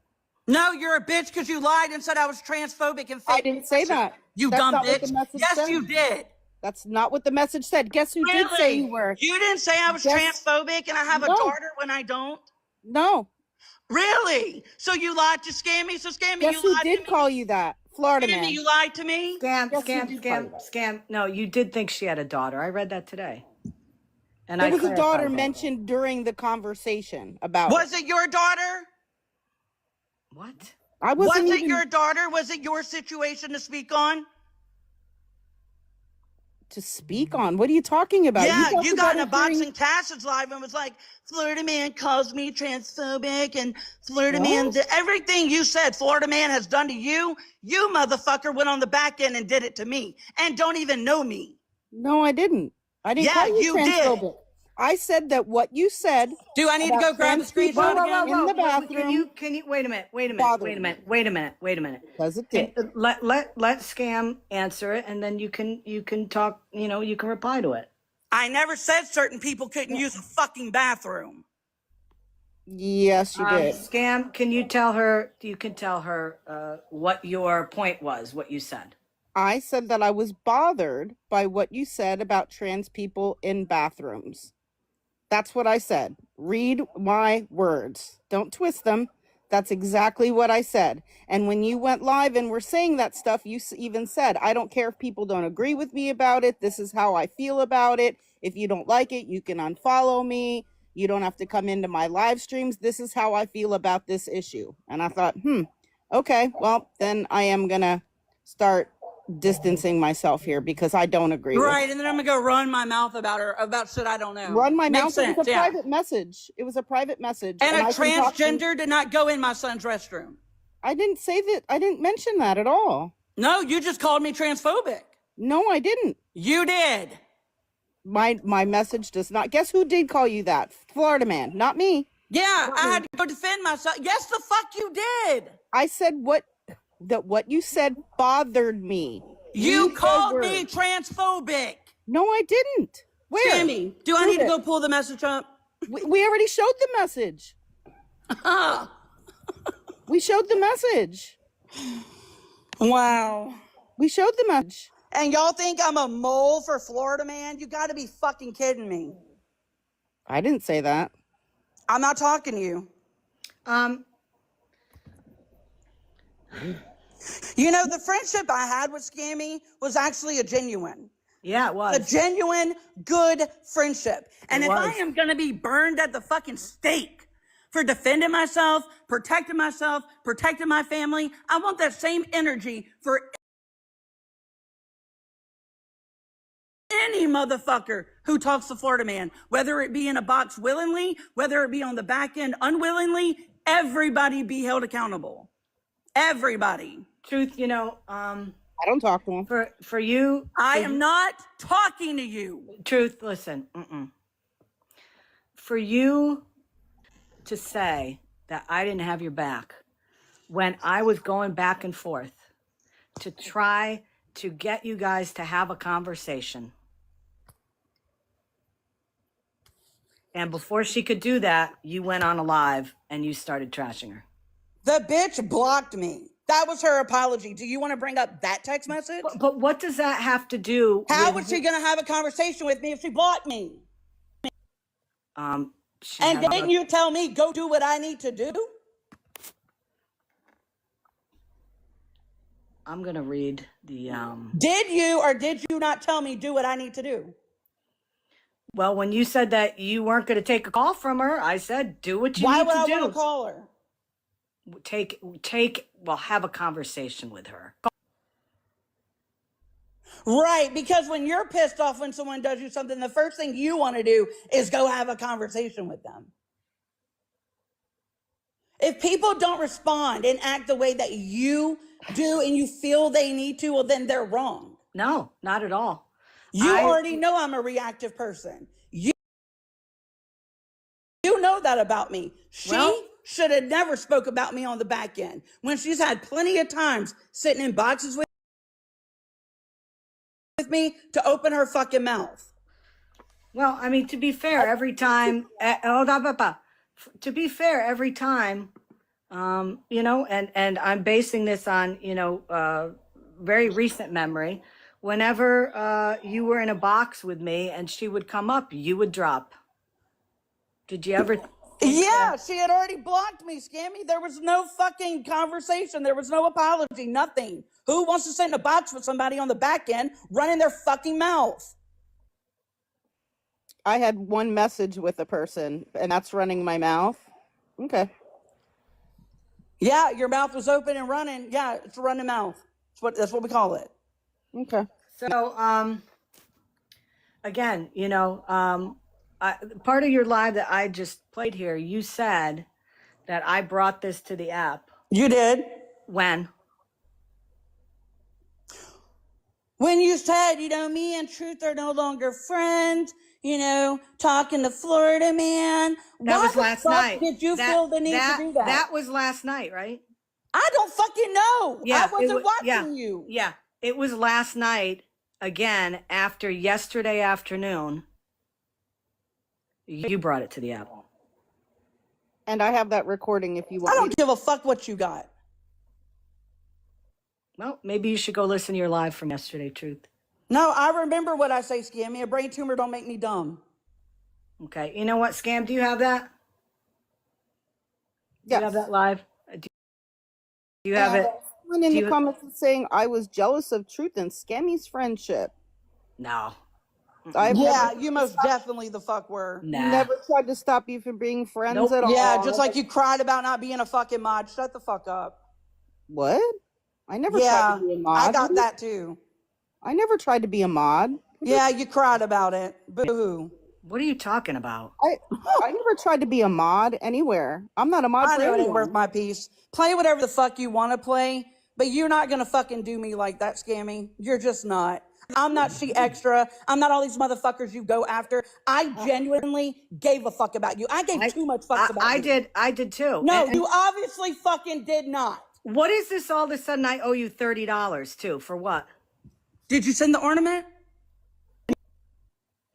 No, you're a bitch because you lied and said I was transphobic and fake. I didn't say that. You dumb bitch. Yes, you did. That's not what the message said. Guess who did say you were? You didn't say I was transphobic and I have a daughter when I don't? No. Really? So you lied to Scammy? So Scammy, Guess who did call you that? Florida Man. You lied to me? Scam. No, you did think she had a daughter. I read that today. And there was a daughter mentioned during the conversation about. Was it your daughter? What? Was it your daughter? Was it your situation to speak on? To speak on? What are you talking about? Yeah, you got in a Boxing Cassidy's live and was like, Florida Man calls me transphobic and Florida Man, everything you said Florida Man has done to you, you motherfucker went on the back end and did it to me and don't even know me. No, I didn't. I didn't call you transphobic. Did. I said that what you said. Do I need to go grab the screenshot again? In the bathroom. Can you wait a minute? Wait a minute. Because it did. Let Scam answer it, and then you can talk. You can reply to it. I never said certain people couldn't use a fucking bathroom. Yes, you did. Scam, can you tell her? You can tell her what your point was. What you said. I said that I was bothered by what you said about trans people in bathrooms. That's what I said. Read my words. Don't twist them. That's exactly what I said. And when you went live and were saying that stuff, you even said, I don't care if people don't agree with me about it. This is how I feel about it. If you don't like it, you can unfollow me. You don't have to come into my live streams. This is how I feel about this issue. And I thought, okay, well, then I am going to start distancing myself here because I don't agree with Right, and then I'm gonna go run my mouth about her about shit I don't know. Run my Makes mouth. sense, It was a yeah. private message. It was a private message. And a I can talk to- transgender did not go in my son's restroom. I didn't say that. I didn't mention that at all. No, you just called me transphobic. No, I didn't. You did. My message does not. Guess who did call you that? Florida man, not me. Yeah, I had to go defend myself. Yes, the fuck you did. I said what you said bothered me. You said called words. me transphobic. No, I didn't. Where? Sammy, do I need to go pull the message up? We already showed the message. We showed the message. Wow. We showed the message. And y'all think I'm a mole for Florida man? You gotta be fucking kidding me. I didn't say that. I'm not talking to you. You know, the friendship I had with Scammy was actually a genuine. Yeah, it was. A genuine, good friendship. And It if I was. am gonna be burned at the fucking stake for defending myself, protecting my family, I want that same energy for any motherfucker who talks to Florida man, whether it be in a box willingly, whether it be on the back end unwillingly, everybody be held accountable. Everybody. Truth, I don't talk to him. for you, I am not talking to you. Truth, listen. For you to say that I didn't have your back when I was going back and forth to try to get you guys to have a conversation. And before she could do that, you went on a live and you started trashing her. The bitch blocked me. That was her apology. Do you want to bring up that text message? But what does that have to do How with... was she going to have a conversation with me if she blocked me? she And had didn't you tell me, go do what I need to do? I'm going to read the... Did you or did you not tell me, do what I need to do? Well, when you said that you weren't going to take a call from her, I said, do what you Why need would to I do. want to call her? Have a conversation with her. Right, because when you're pissed off when someone does you something, the first thing you want to do is go have a conversation with them. If people don't respond and act the way that you do and you feel they need to, well, then they're wrong. No, not at all. You already know I'm a reactive person. You know that about me. She should have never spoke about me on the back end when she's had plenty of times sitting in boxes with me to open her fucking mouth. Well, I mean, to be fair, every time, to be fair, every time, and I'm basing this on, very recent memory. Whenever you were in a box with me and she would come up, you would drop. Did you ever? Yeah, she had already blocked me, Scammy. There was no fucking conversation. There was no apology, nothing. Who wants to sit in a box with somebody on the back end running their fucking mouth? I had one message with a person, and that's running my mouth. Okay. Yeah, your mouth was open and running. Yeah, it's a running mouth. That's what we call it. Okay. So, again, part of your live that I just played here, you said that I brought this to the app. You did. When? When you said, me and Truth are no longer friends, talking to Florida man. That was last night. Did you feel the need to do that? That was last night, right? I don't fucking know. Yeah, I wasn't watching you. Yeah, it was last night, again, after yesterday afternoon. You brought it to the app. And I have that recording if you want. I don't give a fuck what you got. Well, maybe you should go listen to your live from yesterday, Truth. No, I remember what I say, Scammy. A brain tumor don't make me dumb. Okay. You know what, Scam? Do you have that? Do Yes. you have that live? Do you have it? Someone in the comments is saying I was jealous of Truth and Scammy's friendship. No. You most definitely the fuck were. Nah. Never tried to stop you from being friends at all. Yeah, just like you cried about not being a fucking mod. Shut the fuck up. What? I never tried Yeah, to be a mod. I got that too. I never tried to be a mod. Yeah, you cried about it. Boo-hoo. What are you talking about? I never tried to be a mod anywhere. I'm not a mod I for know it ain't anyone. worth my peace. Play whatever the fuck you want to play, but you're not gonna fucking do me like that, Scammy. You're just not. I'm not She Extra. I'm not all these motherfuckers you go after. I genuinely gave a fuck about you. I gave too much fucks about you. I did too. No, And you obviously fucking did not. what is this all of a sudden I owe you $30 too? For what? Did you send the ornament?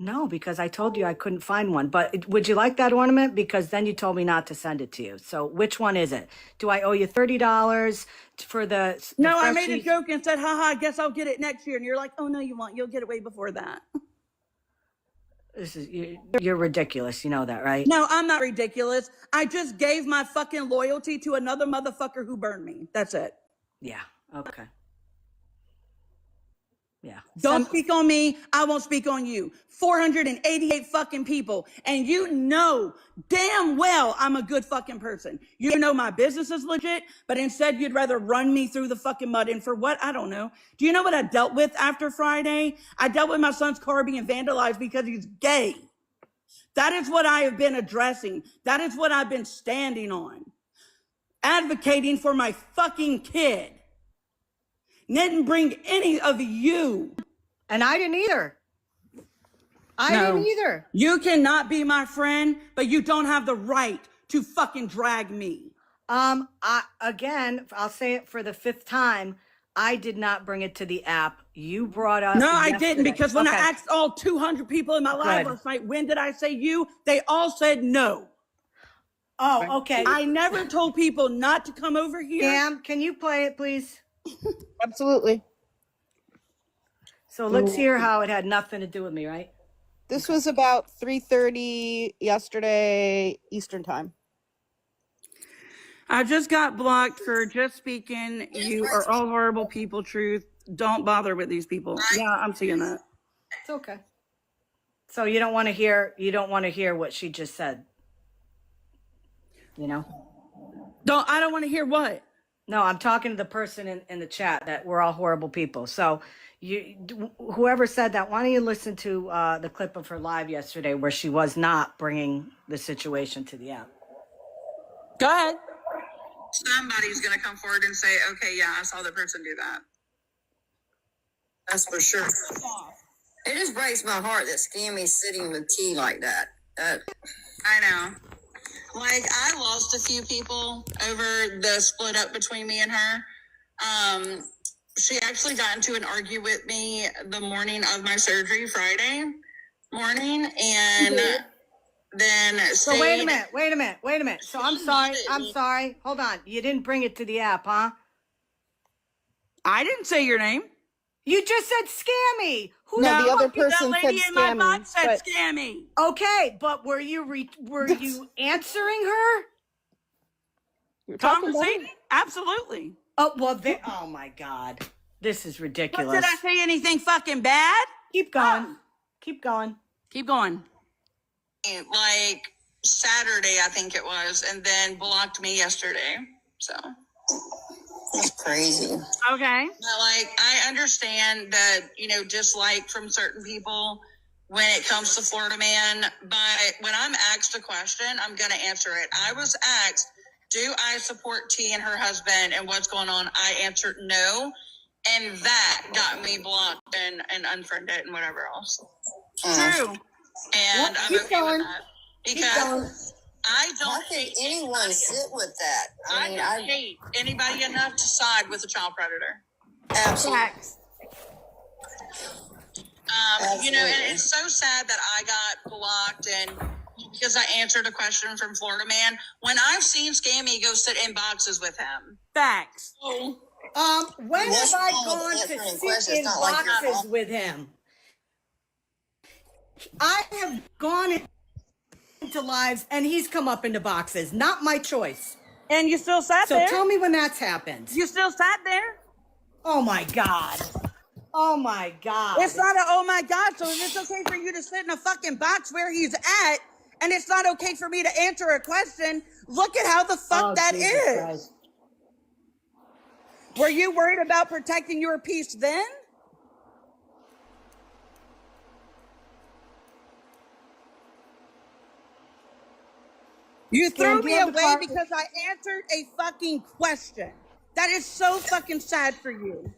No, because I told you I couldn't find one. But would you like that ornament? Because then you told me not to send it to you. So which one is it? Do I owe you $30 for the No, I made a freshie- joke and said, haha, I guess I'll get it next year. And you're like, oh, no, you won't. You'll get it way before that. This is you're ridiculous. You know that, right? No, I'm not ridiculous. I just gave my fucking loyalty to another motherfucker who burned me. That's it. Yeah. Okay. Yeah. Don't speak on me. I won't speak on you. 488 fucking people. And you know damn well I'm a good fucking person. You know my business is legit, but instead you'd rather run me through the fucking mud. And for what? I don't know. Do you know what I dealt with after Friday? I dealt with my son's car being vandalized because he's gay. That is what I have been addressing. That is what I've been standing on. Advocating for my fucking kid. Didn't bring any of you. And I didn't either. I didn't either. You cannot be my friend, but you don't have the right to fucking drag me. Again, I'll say it for the 5th time. I did not bring it to the app. You brought up. No, I yesterday. didn't, because when I Okay. asked all 200 people in my live last night, when did I say you? They all said no. Oh, okay. I never told people not to come over here. Cam, can you play it, please? Absolutely. So let's hear how it had nothing to do with me, right? This was about 3:30 yesterday Eastern time. I just got blocked for just speaking. You are all horrible people, truth. Don't bother with these people. Yeah, I'm seeing that. It's okay. So you don't want to hear what she just said. You know? I don't want to hear what? No, I'm talking to the person in the chat that we're all horrible people. So whoever said that, why don't you listen to the clip of her live yesterday where she was not bringing the situation to the app. Go ahead. Somebody's going to come forward and say, okay, yeah, I saw the person do that. That's for sure. It just breaks my heart that Scammy's sitting with T like that. I know. Like, I lost a few people over the split up between me and her. She actually got into an argument with me the morning of my surgery, Friday morning, and then So wait a minute. So I'm sorry. Hold on. You didn't bring it to the app, huh? I didn't say your name. You just said Scammy. Who? No, the other that person said lady in my Scammy, box said but- Scammy. Okay, but were you answering her? You're talking about Conversation? Absolutely. Oh well. Oh my God, this is But ridiculous. did I say anything fucking bad? Keep going. Keep going. Keep going. like Saturday, I think it was, and then blocked me yesterday. So, That's crazy. Okay. but like, I understand that, dislike from certain people when it comes to Florida Man, but when I'm asked a question, I'm going to answer it. I was asked, do I support T and her husband and what's going on? I answered no. And that got me blocked and unfriended and whatever else. True. And I'm keep okay going. with that. Because I How don't can hate anyone anybody. sit with that? I don't hate anybody enough to side with a child predator. Absolutely. And it's so sad that I got blocked and because I answered a question from Florida Man when I've seen Scammy go sit in boxes with him. Facts. When What's have I wrong with gone answering to sit questions? in Not like you're boxes wrong. with him? I have gone into lives and he's come up into boxes. Not my choice. And you still sat So there? tell me when that's happened. You still sat there? Oh my God. Oh my God. It's not a oh my God. So if it's okay for you to sit in a fucking box where he's at, and it's not okay for me to answer a question, look at how the fuck that Jesus is. Christ. Were you worried about protecting your peace then? You Scam, threw do you me have the away part? because I answered a fucking question. That is so fucking sad for you.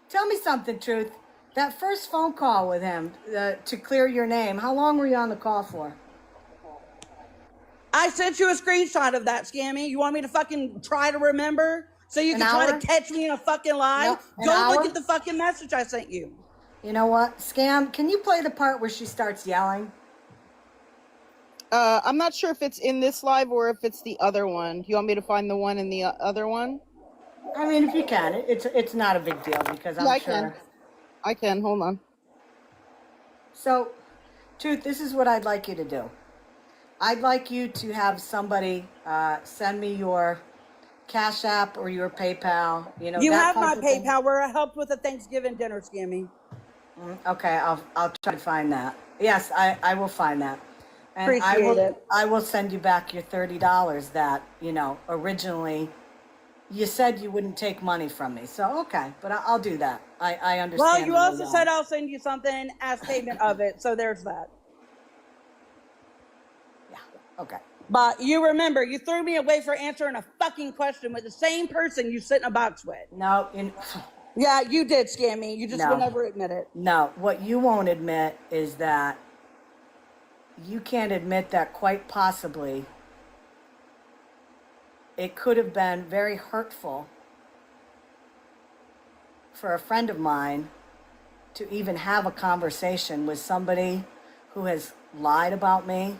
Tell me something, Truth. That first phone call with him to clear your name, how long were you on the call for? I sent you a screenshot of that, Scammy. You want me to fucking try to remember? So you An can try hour? to catch me in a fucking lie? No, an Go look hour? at the fucking message I sent you. You know what? Scam, can you play the part where she starts yelling? I'm not sure if it's in this live or if it's the other one. Do you want me to find the one in the other one? I mean, if you can, it's not a big deal because Yeah, I'm I sure. can. I can. Hold on. So, Truth, this is what I'd like you to do. I'd like you to have somebody send me your Cash App or your PayPal. You know You that have my type of thing. PayPal where I helped with the Thanksgiving dinner, Scammy. Okay, I'll try to find that. Yes, I will find that, and Appreciate it. I will send you back your $30 that originally you said you wouldn't take money from me. So okay, but I'll do that. I understand. Well, you the also way said I'll send you something as payment of it, so there's that. yeah. Okay. But you remember, you threw me away for answering a fucking question with the same person you sit in a box with. No, Yeah, you did, Scammy. You just No. will never admit it. no. What you won't admit is that you can't admit that quite possibly it could have been very hurtful for a friend of mine to even have a conversation with somebody who has lied about me,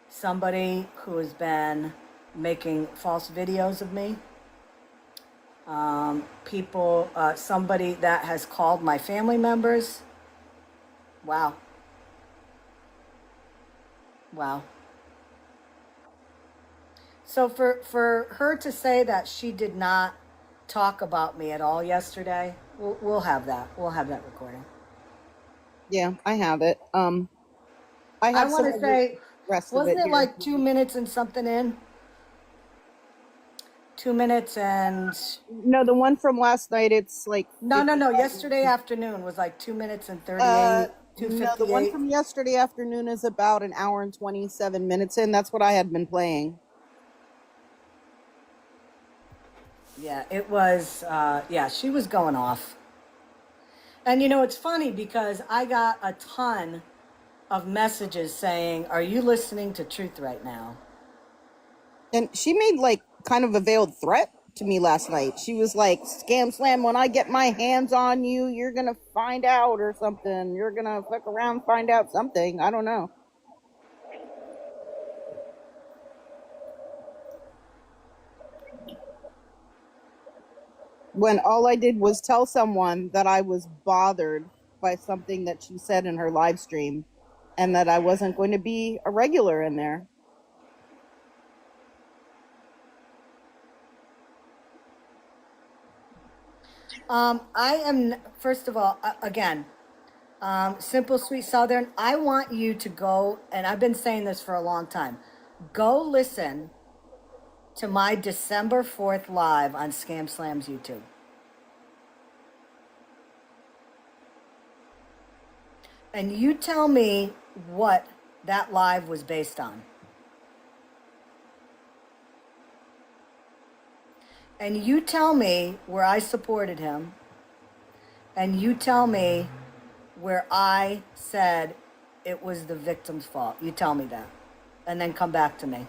somebody who has been making false videos of me, somebody that has called my family members. Wow. Wow. So for her to say that she did not talk about me at all yesterday, we'll have that. We'll have that recording. Yeah, I have it. I I have some want to of the say, rest of wasn't it it here. like 2 minutes and something in? 2 minutes and No, the one from last night. It's like no. 55 Yesterday minutes. afternoon was like 2 minutes and 38, No, the one 2:58. from yesterday afternoon is about an hour and 27 minutes in. That's what I had been playing. Yeah, it was. Yeah, she was going off. And it's funny because I got a ton of messages saying, "Are you listening to Truth right now?" And she made like kind of a veiled threat to me last night. She was like, Scamslam, when I get my hands on you, you're going to find out or something. You're going to fuck around, find out something. I don't know. When all I did was tell someone that I was bothered by something that she said in her live stream and that I wasn't going to be a regular in there. I am, first of all, again, Simple Sweet Southern, I want you to go, and I've been saying this for a long time, go listen to my December 4th live on Scamslam's YouTube. And you tell me what that live was based on. And you tell me where I supported him. And you tell me where I said it was the victim's fault. You tell me that. And then come back to me.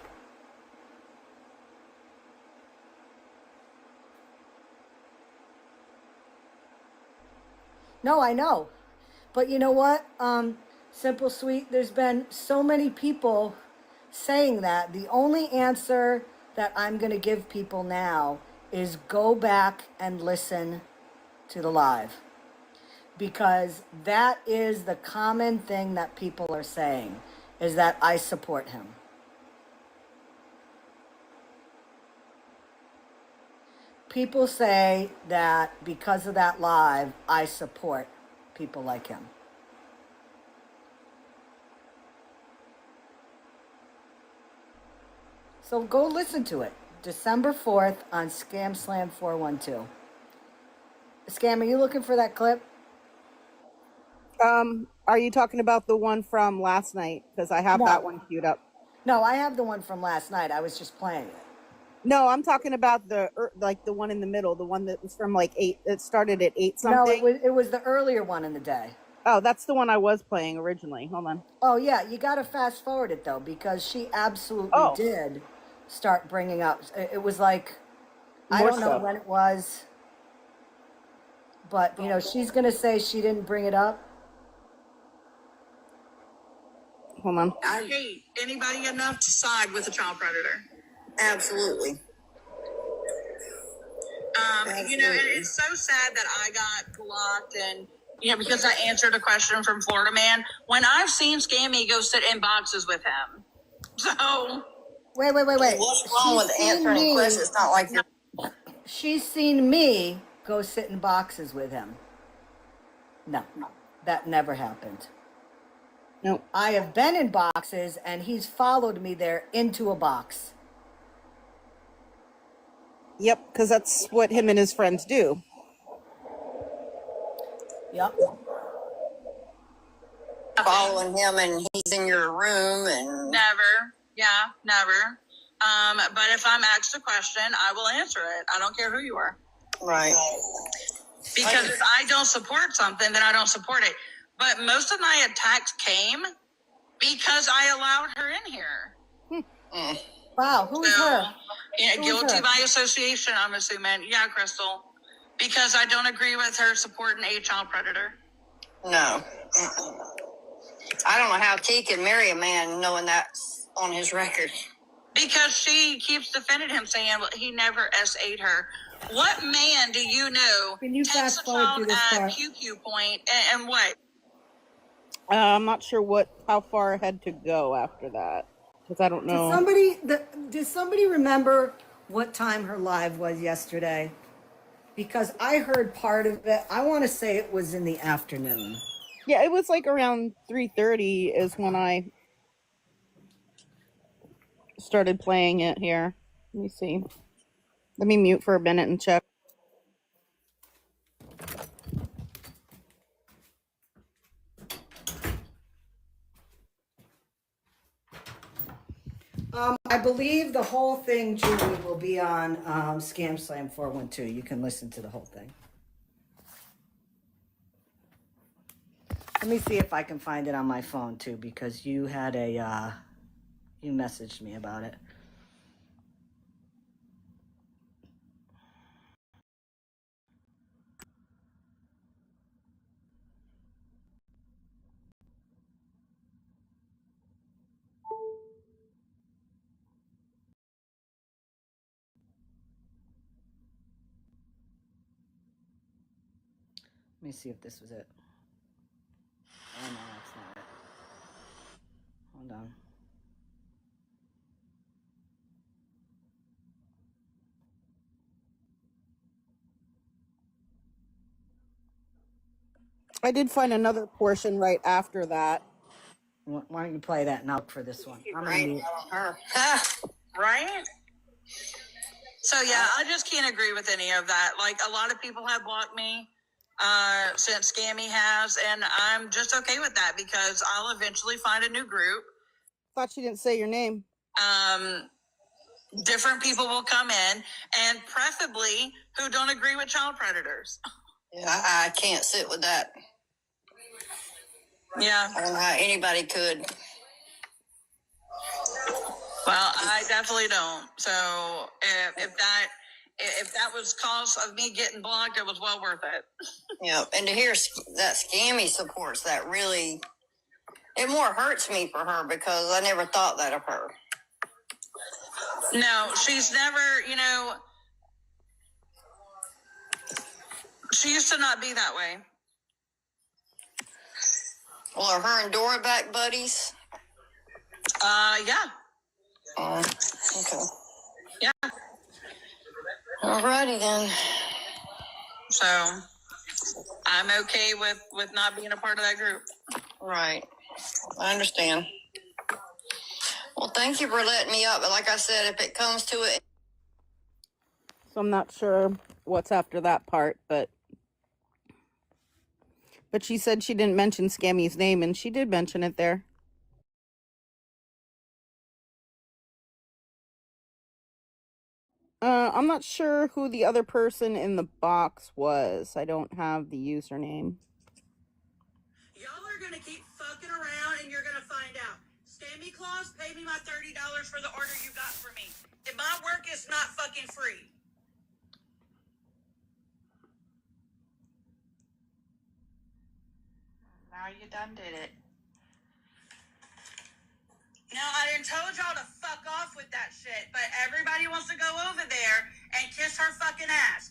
No, I know. But you know what? Simple Sweet, there's been so many people saying that. The only answer that I'm going to give people now is go back and listen to the live. Because that is the common thing that people are saying, is that I support him. People say that because of that live, I support people like him. So go listen to it. December 4th on Scamslam 412. Scam, are you looking for that clip? Are you talking about the one from last night? Because I have that one queued up. No, I have the one from last night. I was just playing it. No, I'm talking about the one in the middle, the one that was from like 8. It started at 8 something. No, it was the earlier one in the day. Oh, that's the one I was playing originally. Hold on. Oh yeah, you got to fast forward it though, because she absolutely did start bringing up. It was like I don't know when it was, but you know she's gonna say she didn't bring it up. Hold on. I hate anybody enough to side with a child predator. Absolutely. You know, and it's so sad that I got blocked and, you know, because I answered a question from Florida Man when I've seen Scammy go sit in boxes with him. So. Wait. What's wrong with answering questions? It's not like you're. She's seen me go sit in boxes with him. No, that never happened. No. I have been in boxes and he's followed me there into a box. Yep, because that's what him and his friends do. Yep. Following him and he's in your room and. Never. Yeah, never. But if I'm asked a question, I will answer it. I don't care who you are. Right. Because if I don't support something, then I don't support it. But most of my attacks came because I allowed her in here. Wow, who is her? Yeah, Who is guilty her? by association, I'm assuming. Yeah, Crystal. Because I don't agree with her supporting a child predator. No. I don't know how T can marry a man knowing that's on his record. Because she keeps defending him, saying he never S8'd her. What man do you know Can you takes fast a forward child through this at part? QQ point and what? I'm not sure how far ahead to go after that because I don't know. Did somebody remember what time her live was yesterday? Because I heard part of it. I want to say it was in the afternoon. Yeah, it was like around 3:30 is when I started playing it here. Let me see. Let me mute for a minute and check. I believe the whole thing, Julie, will be on Scamslam 412. You can listen to the whole thing. Let me see if I can find it on my phone too, because you had you messaged me about it. Let me see if this was it. Oh no, that's not it. Hold on. I did find another portion right after that. Why don't you play that and I'll look for this one? I'm gonna Right. mute. Right? So yeah, I just can't agree with any of that. Like a lot of people have blocked me since Scammy has, and I'm just okay with that because I'll eventually find a new group. Thought she didn't say your name. Different people will come in, and preferably who don't agree with child predators. Yeah, I can't sit with that. Yeah. I don't know how anybody could. Well, I definitely don't. So if that was cause of me getting blocked, it was well worth it. Yeah, and to hear that Scammy supports that really, it more hurts me for her because I never thought that of her. No, she's never, she used to not be that way. Well, are her and Dora back buddies? Yeah. Okay. Yeah. Alrighty then. So I'm okay with not being a part of that group. Right. I understand. Well, thank you for letting me up. But like I said, if it comes to it, So I'm not sure what's after that part, but she said she didn't mention Scammy's name, and she did mention it there. I'm not sure who the other person in the box was. I don't have the username. Y'all are gonna keep fucking around and you're gonna find out. Scammyclaus paid me my $30 for the order you got for me. And my work is not fucking free. Now you done did it. Now, I done told y'all to fuck off with that shit, but everybody wants to go over there and kiss her fucking ass.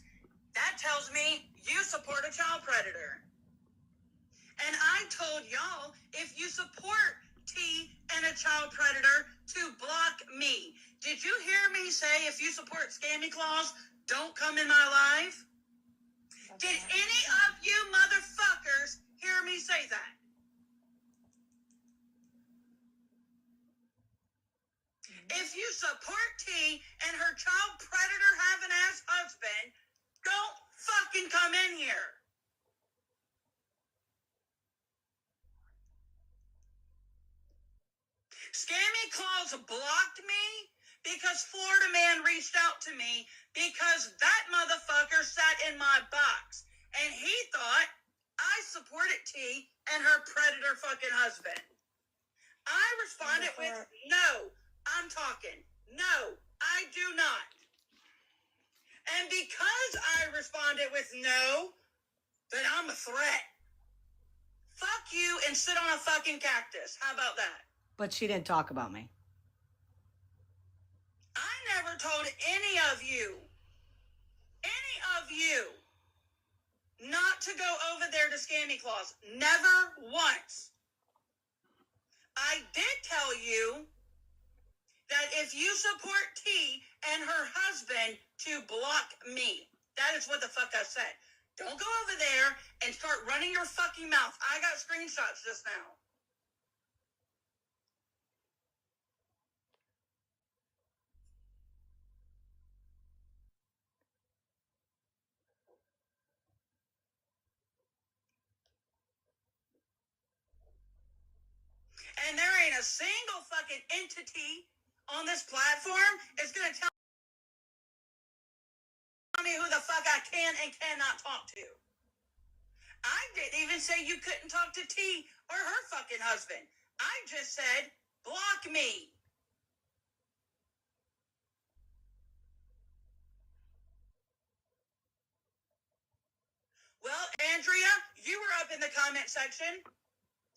That tells me you support a child predator. And I told y'all, if you support T and a child predator, to block me. Did you hear me say, if you support Scammyclaus, don't come in my life? Did any of you motherfuckers hear me say that? If you support T and her child predator having ass husband, don't fucking come in here. Scammyclaus blocked me because Florida Man reached out to me because that motherfucker sat in my box and he thought I supported T and her predator fucking husband. I responded with, no, I'm talking. No, I do not. And because I responded with no, then I'm a threat. Fuck you and sit on a fucking cactus. How about that? But she didn't talk about me. I never told any of you, not to go over there to Scammyclaus. Never once. I did tell you that if you support T and her husband, to block me. That is what the fuck I said. Don't go over there and start running your fucking mouth. I got screenshots just now. And there ain't a single fucking entity on this platform is going to tell me who the fuck I can and cannot talk to. I didn't even say you couldn't talk to T or her fucking husband. I just said, block me. Well, Andrea, you were up in the comment section.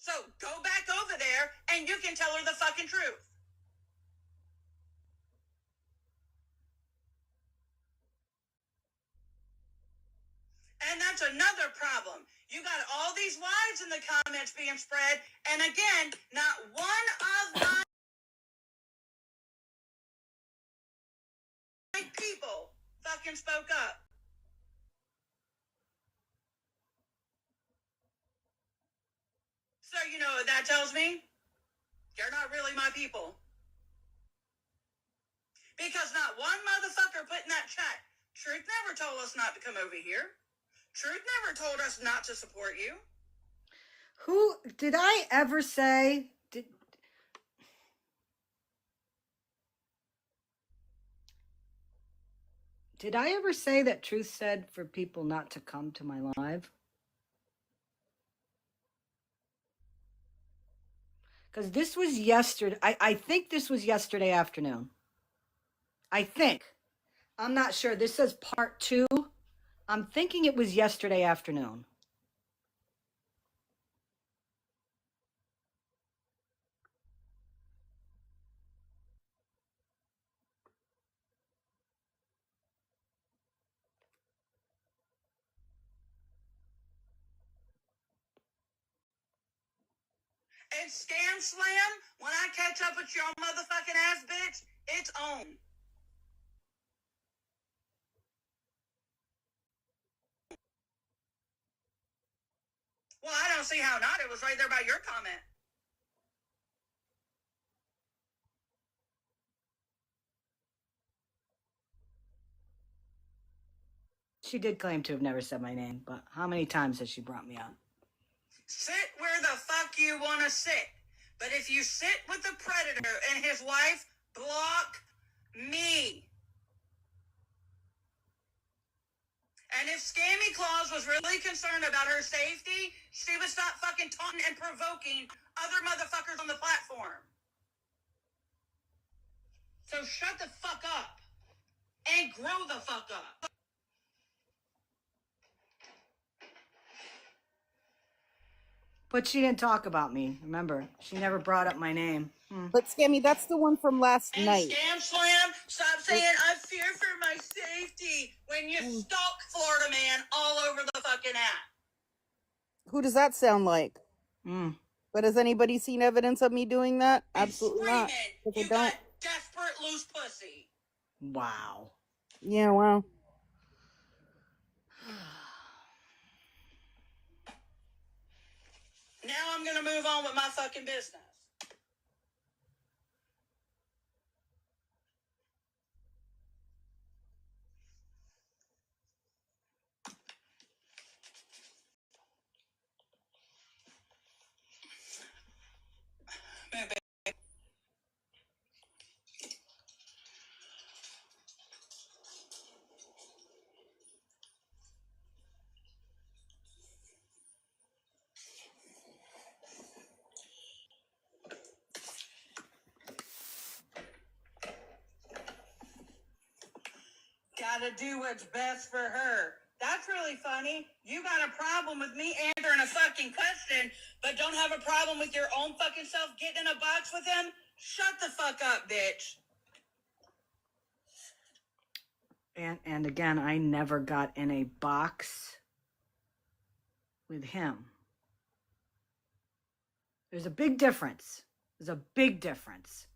So go back over there and you can tell her the fucking truth. And that's another problem. You got all these lies in the comments being spread, and again, not one of my people fucking spoke up. So you know what that tells me? You're not really my people. Because not one motherfucker put in that chat, Truth never told us not to come over here. Truth never told us not to support you. Who did I ever say? Did I ever say that Truth said for people not to come to my live? Because this was yesterday. I think this was yesterday afternoon. I think. I'm not sure. This says part 2. I'm thinking it was yesterday afternoon. And Scamslam, when I catch up with your motherfucking ass bitch, it's on. Well, I don't see how not. It was right there by your comment. She did claim to have never said my name, but how many times has she brought me up? Sit where the fuck you want to sit. But if you sit with the predator and his wife, block me. And if Scammyclaus was really concerned about her safety, she would stop fucking taunting and provoking other motherfuckers on the platform. So shut the fuck up and grow the fuck up. But she didn't talk about me. Remember, she never brought up my name. But Scammy, that's the one from last And night. Scamslam, stop saying I fear for my safety when you stalk Florida man all over the fucking app. Who does that sound like? Mm. But has anybody seen evidence of me doing that? Absolutely not. Screaming, If I you don't. got desperate loose pussy. Wow. Yeah, well. Now I'm gonna move on with my fucking business. Gotta do what's best for her. That's really funny. You got a problem with me answering a fucking question, but don't have a problem with your own fucking self getting in a box with him? Shut the fuck up, bitch. And again, I never got in a box with him. There's a big difference. There's a big difference.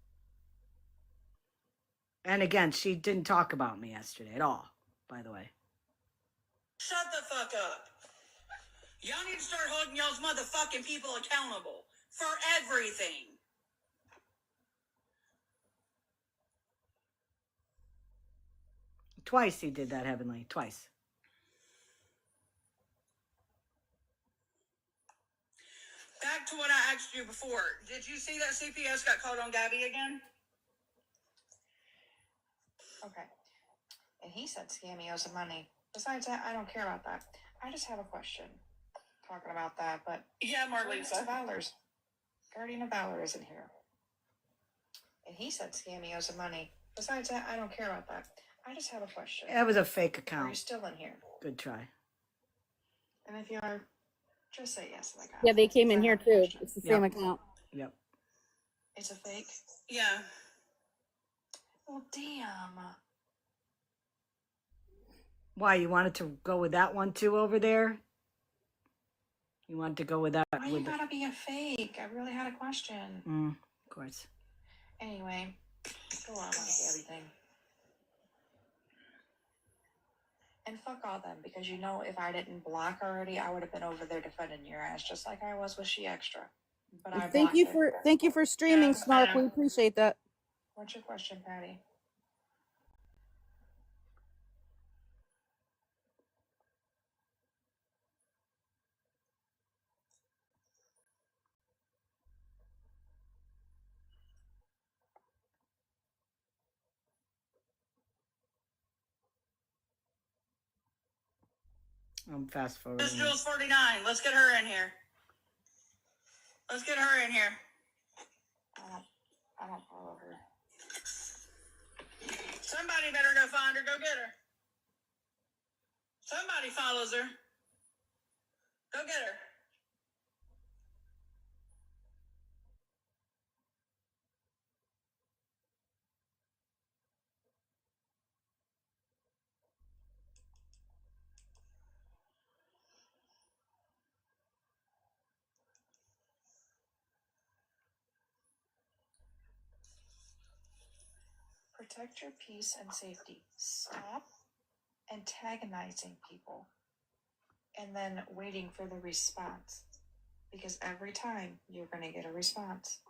And again, she didn't talk about me yesterday at all, by the way. Shut the fuck up. Y'all need to start holding y'all's motherfucking people accountable for everything. Twice he did that, Heavenly. Twice. Back to what I asked you before. Did you see that CPS got called on Gabby again? Okay. And he said Scammy owes him money. Besides that, I don't care about that. I just have a question talking about that, but Yeah, Marlisa Marlisa. Valor's Guardian of Valor isn't here. And he said Scammy owes him money. Besides that, I don't care about that. I just have a question. That was a fake Are you account. still in here? Good try. And if you are, just say yes like I Yeah, they came because in I here have a too. question. It's the Yep. same account. Yep. It's a fake? Yeah. Well, damn. Why, you wanted to go with that one too over there? You wanted to go with that? Why you With gotta be a fake? I really had a question. of course. Anyway, go on with the everything. And fuck all them, because you know if I didn't block already, I would have been over there defending your ass, just like I was with She Extra. But I Thank you blocked it. thank you for streaming, Yeah, Snark. yeah. We appreciate that. What's your question, Patty? I'm fast This forwarding. Jules 49. Let's get her in here. Let's get her in here. I don't follow her. Somebody better go find her. Go get her. Somebody follows her. Go get her. Protect your peace and safety. Stop antagonizing people and then waiting for the response. Because every time you're going to get a response.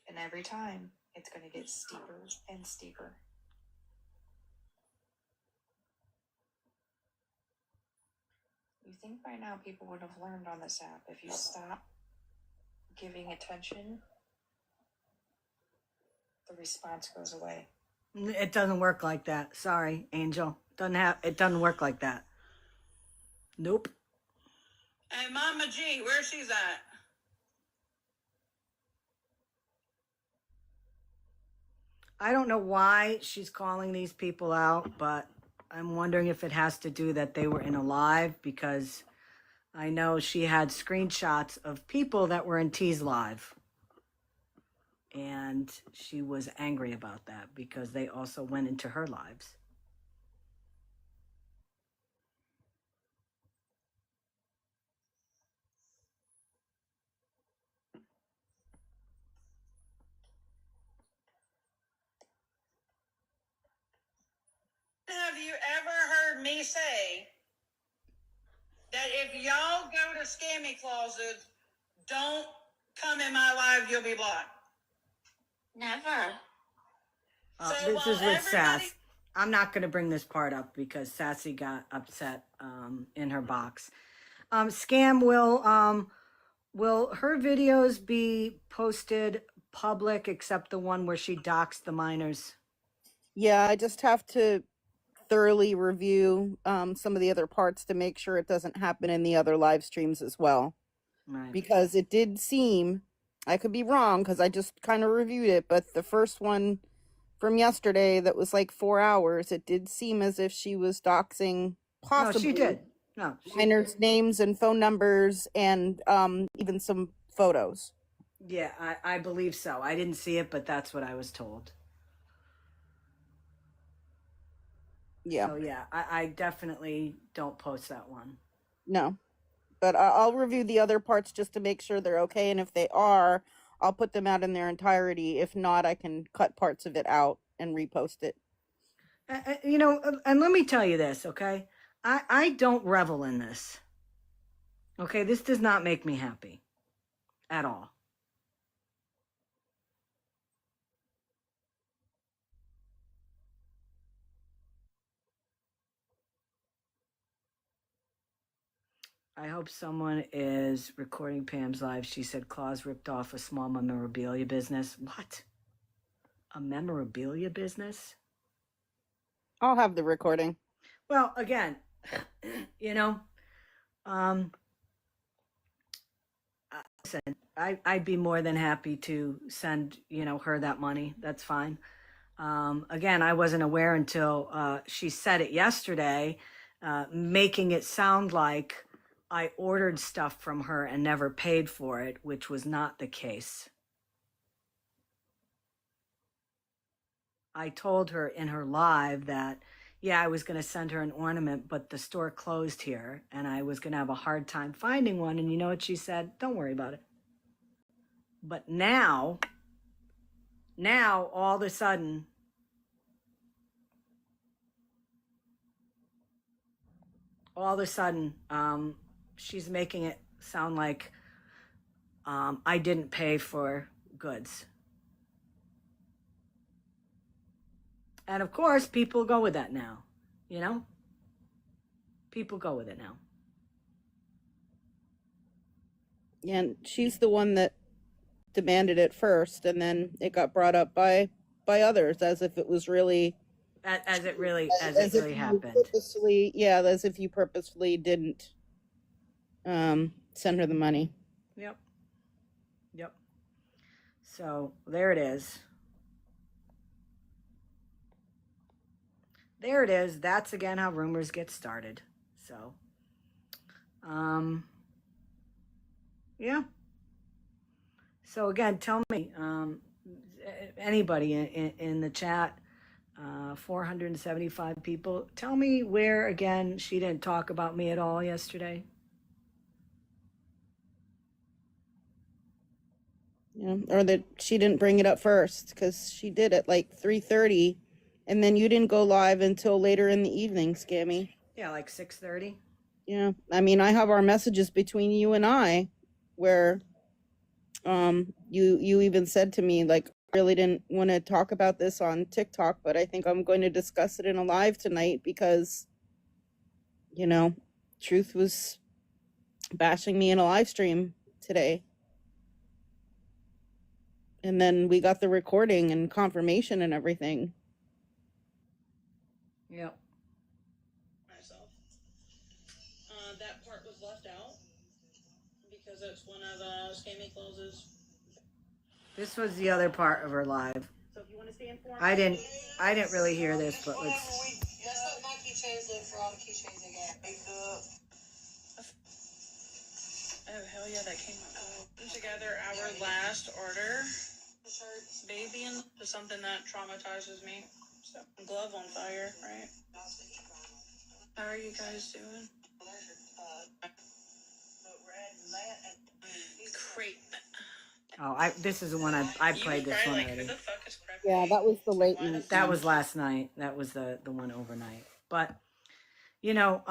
And every time it's going to get steeper and steeper. You think by now people would have learned on this app. If you stop giving attention, the response goes away. It doesn't work like that. Sorry, Angel. It doesn't work like that. Nope. Hey, Mama G, where she's at? I don't know why she's calling these people out, but I'm wondering if it has to do that they were in a live, because I know she had screenshots of people that were in T's live. And she was angry about that because they also went into her lives. Have you ever heard me say that if y'all go to Scammyclaus, don't come in my live, you'll be blocked? Never. So This while is with everybody- Sass. I'm not going to bring this part up because Sassy got upset in her box. Scam, will her videos be posted public except the one where she doxed the minors? Yeah, I just have to thoroughly review some of the other parts to make sure it doesn't happen in the other live streams as well. Right. Because it did seem, I could be wrong because I just kind of reviewed it, but the first one from yesterday that was like 4 hours, it did seem as if she was doxing possibly No, she did. No, minors' names and phone numbers and even some photos. Yeah, I believe so. I didn't see it, but that's what I was told. Yeah. So yeah, I definitely don't post that one. No. But I'll review the other parts just to make sure they're okay. And if they are, I'll put them out in their entirety. If not, I can cut parts of it out and repost it. You know, and let me tell you this, okay? I don't revel in this. Okay, this does not make me happy at all. I hope someone is recording Pam's live. She said Claus ripped off a small memorabilia business. What? A memorabilia business? I'll have the recording. Well, again, you know, listen, I'd be more than happy to send, you know, her that money. That's fine. Again, I wasn't aware until she said it yesterday, making it sound like I ordered stuff from her and never paid for it, which was not the case. I told her in her live that, yeah, I was going to send her an ornament, but the store closed here and I was going to have a hard time finding one. And you know what she said? Don't worry about it. But now all of a sudden, she's making it sound like I didn't pay for goods. And of course, people go with that now, you know? People go with it now. And she's the one that demanded it first, and then it got brought up by others as if it was really As it really happened. As if you purposefully didn't send her the money. Yep. So there it is. There it is. That's again how rumors get started. So, yeah. So again, tell me, anybody in the chat, 475 people, tell me where, again, she didn't talk about me at all yesterday. Yeah, or that she didn't bring it up first, because she did at like 3:30, and then you didn't go live until later in the evening, Scammy. Yeah, like 6:30. Yeah, I mean, I have our messages between you and I, where you even said to me, like, I really didn't want to talk about this on TikTok, but I think I'm going to discuss it in a live tonight because, you know, truth was bashing me in a live stream today. And then we got the recording and confirmation and everything. Yep. Myself. That part was left out because it's one of Scammyclaus's. This was the other part of her live. So if you want to stay informed, I didn't really hear this, but let's. That's what my keychains do for all the keychains they got. Makeup. Oh, hell yeah, that came out. Put together our last order. Baby and is something that traumatizes me. So, glove on fire, right? How are you guys doing? Crepe. Oh, this is the one I played this one already. Who the fuck is crepe? Yeah, that was the late night. That was last night. That was the one overnight. But you know,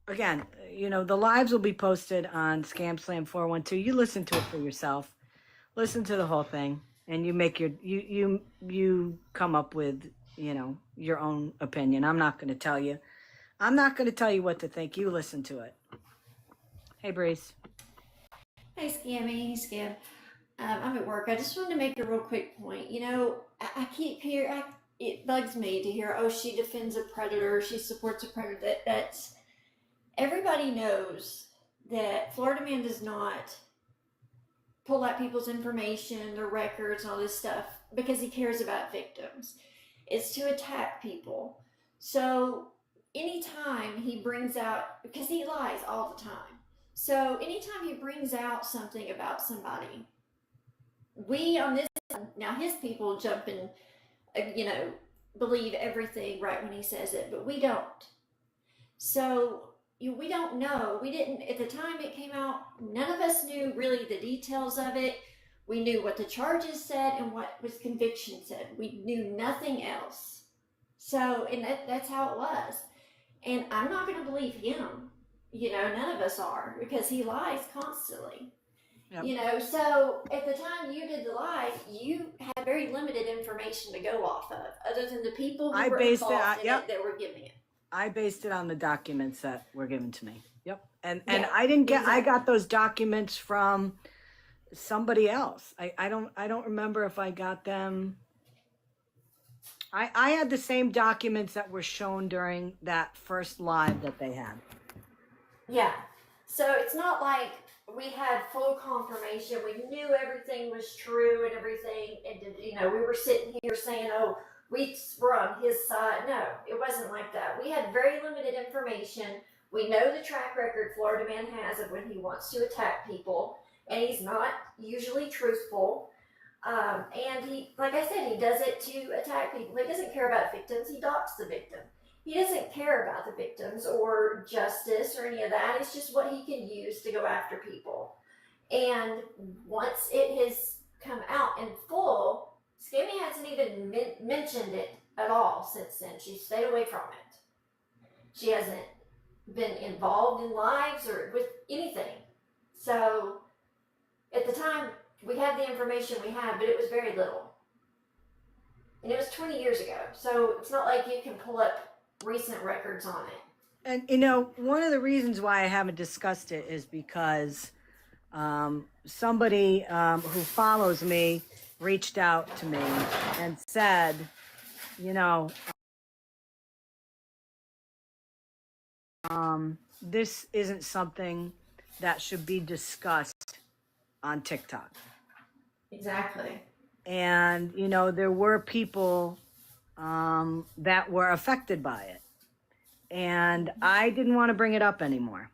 again, you know, the lives will be posted on Scamslam 412. You listen to it for yourself. Listen to the whole thing, and you make your you come up with, you know, your own opinion. I'm not going to tell you. I'm not going to tell you what to think. You listen to it. Hey, Breeze. Hey, Scammy. Hey, Scam. I'm at work. I just wanted to make a real quick point. You know, I keep hearing, it bugs me to hear, oh, she defends a predator, she supports a predator. That's everybody knows that Florida Man does not pull out people's information, their records, and all this stuff because he cares about victims. It's to attack people. So anytime he brings out, because he lies all the time. So anytime he brings out something about somebody, we on this, now his people jump and, you know, believe everything right when he says it, but we don't. So we don't know. We didn't, at the time it came out, none of us knew really the details of it. We knew what the charges said and what was conviction said. We knew nothing else. So, and that's how it was. And I'm not going to believe him. You know, none of us are, because he lies constantly. Yep. You know, so at the time you did the live, you had very limited information to go off of, other than the people who were involved in it that were giving it. I based it on the documents that were given to me. Yep. And I didn't get, exactly. I got those documents from somebody else. I don't remember if I got them. I had the same documents that were shown during that first live that they had. Yeah. So it's not like we had full confirmation. We knew everything was true and everything. And, you know, we were sitting here saying, oh, we were on his side. No, it wasn't like that. We had very limited information. We know the track record Florida Man has of when he wants to attack people, and he's not usually truthful. And he, like I said, he does it to attack people. He doesn't care about victims. He docks the victim. He doesn't care about the victims or justice or any of that. It's just what he can use to go after people. And once it has come out in full, Scammy hasn't even mentioned it at all since then. She stayed away from it. She hasn't been involved in lives or with anything. So at the time, we had the information we had, but it was very little. And it was 20 years ago. So it's not like you can pull up recent records on it. And, you know, one of the reasons why I haven't discussed it is because somebody who follows me reached out to me and said, you know, this isn't something that should be discussed on TikTok. Exactly. And, you know, there were people that were affected by it. And I didn't want to bring it up anymore,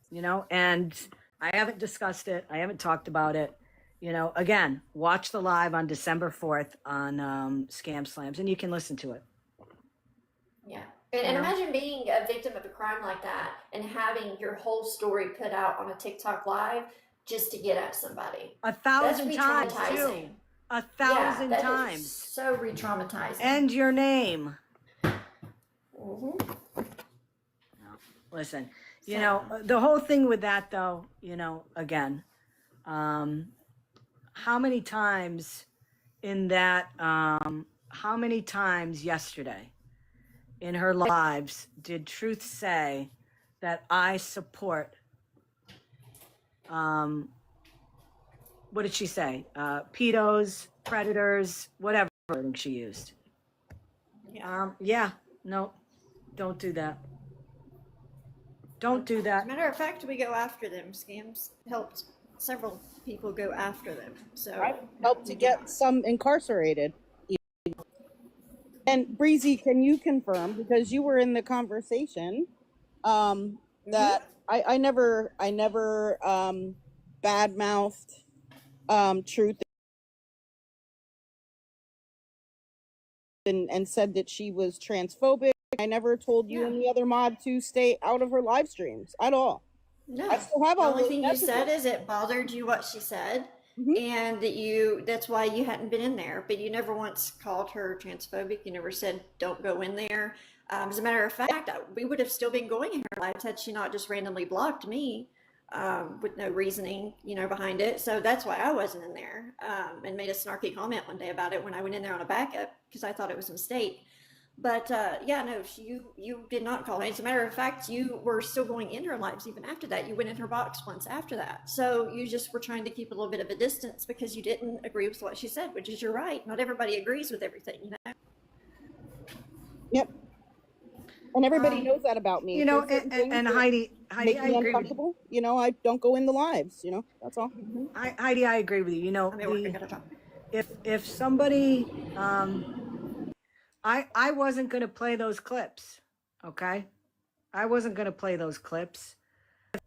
you know, and I haven't discussed it. I haven't talked about it. You know, again, watch the live on December 4th on Scamslams, and you can listen to it. Yeah. And imagine being a victim of a crime like that and having your whole story put out on a TikTok live just to get at somebody. 1,000 times, too. 1,000 times. Is so re-traumatizing. And your name. Mm-hmm. No, listen, you know, the whole thing with that, though, you know, again, how many times in that, how many times yesterday in her lives did Truth say that I support, what did she say? Pedos, predators, whatever wording she used. Yeah, no, don't do that. Don't do As a that. matter of fact, we go after them. Scams helped several people go after them. So I helped to we do get not. some incarcerated. And Breezy, can you confirm, because you were in the conversation, that I never bad mouthed Truth and said that she was transphobic. I never told you Yeah. and the other mod to stay out of her live streams at all. No. I still have The all only those thing you messages. said is it bothered you what she said, and that's why you hadn't been in there. But you never once called her transphobic. You never said don't go in there. As a matter of fact, we would have still been going in her lives had she not just randomly blocked me with no reasoning, behind it. So that's why I wasn't in there, and made a snarky comment one day about it when I went in there on a backup because I thought it was a mistake. But yeah, no, you did not call her. As a matter of fact, you were still going in her lives even after that. You went in her box once after that. So you just were trying to keep a little bit of a distance because you didn't agree with what she said, which is you're right. Not everybody agrees with everything. Yep. And everybody knows that about me. You If know, there's certain things and that Heidi, make I me agree with you. uncomfortable, I don't go in the lives, that's all. Heidi, I agree with you. You know, I'm at work. I gotta talk. if somebody, I wasn't going to play those clips. Okay, I wasn't going to play those clips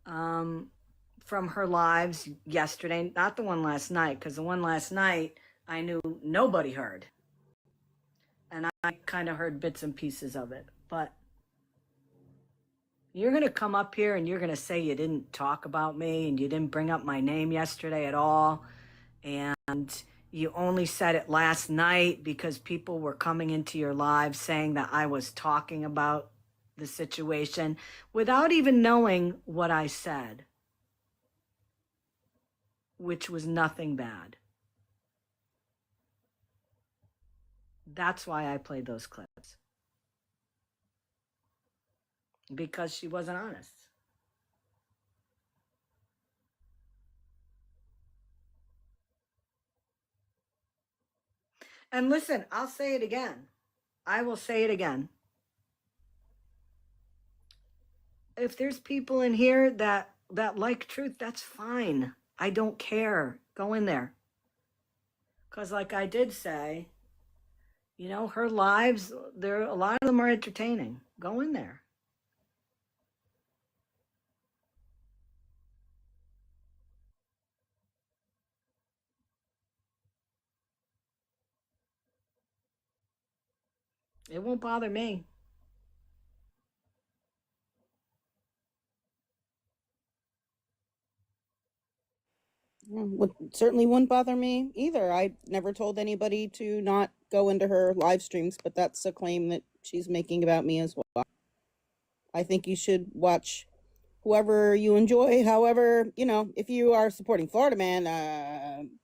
from her lives yesterday. Not the one last night, because the one last night I knew nobody heard, and I kind of heard bits and pieces of it. But you're going to come up here and you're going to say you didn't talk about me and you didn't bring up my name yesterday at all, and you only said it last night because people were coming into your live saying that I was talking about the situation without even knowing what I said, which was nothing bad. That's why I played those clips. Because she wasn't honest. And listen, I'll say it again. I will say it again. If there's people in here that like truth, that's fine. I don't care. Go in there. Because like I did say, her lives, a lot of them are entertaining. Go in there. It won't bother me. Certainly wouldn't bother me either. I never told anybody to not go into her live streams, but that's a claim that she's making about me as well. I think you should watch whoever you enjoy. However, if you are supporting Florida Man,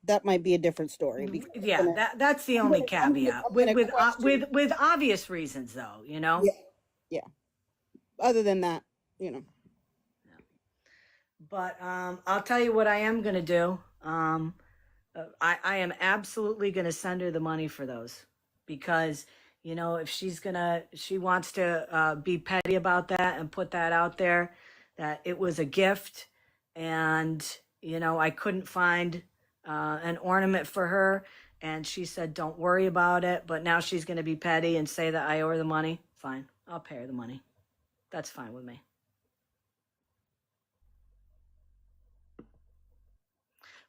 that might be a different story. Yeah, that's the only caveat. With obvious reasons, though. Yeah. Other than that, But I'll tell you what I am going to do. I am absolutely going to send her the money for those, because if she wants to be petty about that and put that out there, that it was a gift, and I couldn't find an ornament for her, and she said don't worry about it, but now she's going to be petty and say that I owe her the money. Fine, I'll pay her the money. That's fine with me.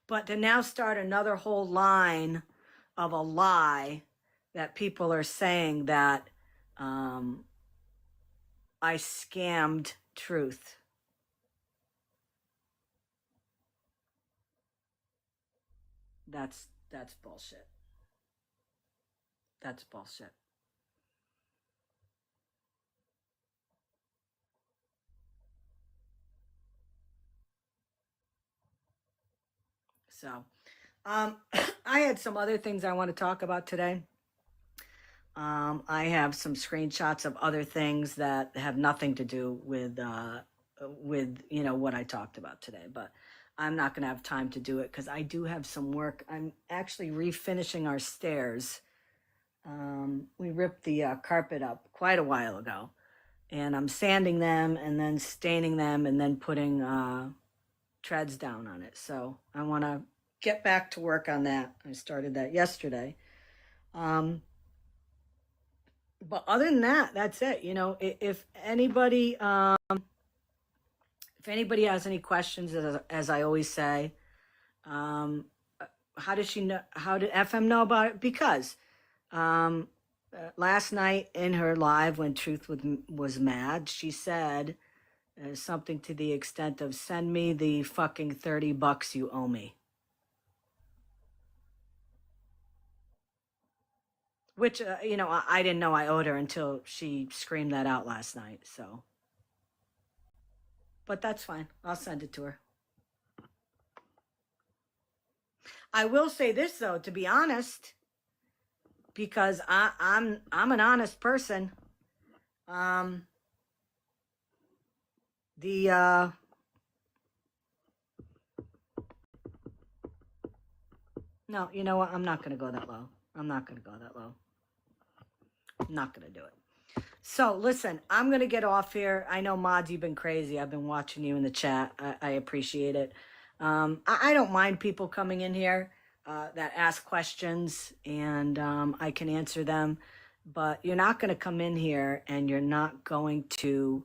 But to now start another whole line of a lie that people are saying that I scammed truth. That's bullshit. That's bullshit. So, I had some other things I want to talk about today. I have some screenshots of other things that have nothing to do with with, you know, what I talked about today, but I'm not going to have time to do it because I do have some work. I'm actually refinishing our stairs. We ripped the carpet up quite a while ago, and I'm sanding them and then staining them and then putting treads down on it. So I want to get back to work on that. I started that yesterday. But other than that, that's it. You know, if anybody has any questions, as I always say, how did she know? How did FM know about it? Because last night in her live, when Truth was mad, she said something to the extent of, "Send me the fucking $30 you owe me." Which you know, I didn't know I owed her until she screamed that out last night. So, but that's fine. I'll send it to her. I will say this though, to be honest, because I'm an honest person. The no, you know what? I'm not gonna go that low. I'm not gonna go that low. I'm not gonna do it. So listen, I'm gonna get off here. I know, Mods, you've been crazy. I've been watching you in the chat. I appreciate it. I don't mind people coming in here that ask questions, and I can answer them. But you're not going to come in here and you're not going to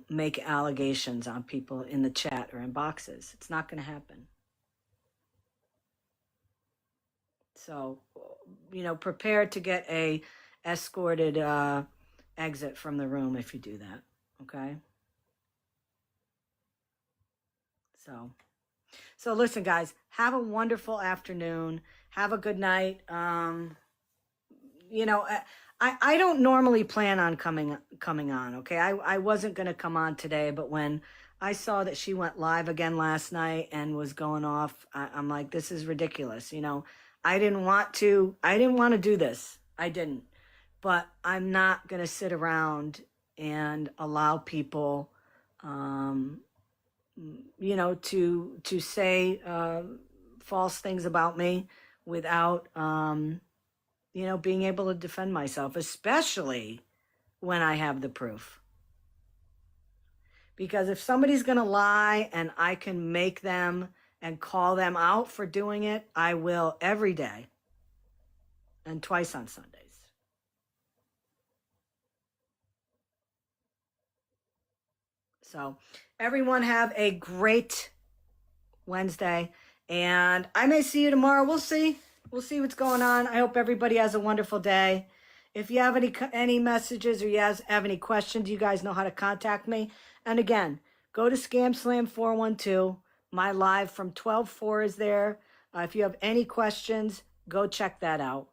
make allegations on people in the chat or in boxes. It's not going to happen. So, you know, prepare to get a escorted exit from the room if you do that. Okay. So listen, guys, have a wonderful afternoon. Have a good night. You know, I don't normally plan on coming on. Okay. I wasn't going to come on today, but when I saw that she went live again last night and was going off, I'm like, this is ridiculous. You know, I didn't want to do this. I didn't, but I'm not going to sit around and allow people, you know, to say false things about me without, you know, being able to defend myself, especially when I have the proof. Because if somebody's going to lie and I can make them and call them out for doing it, I will every day and twice on Sundays. So everyone have a great Wednesday, and I may see you tomorrow. We'll see what's going on. I hope everybody has a wonderful day. If you have any messages or you have any questions, you guys know how to contact me. And again, go to Scamslam 412. My live from 12/4 is there. If you have any questions, go check that out.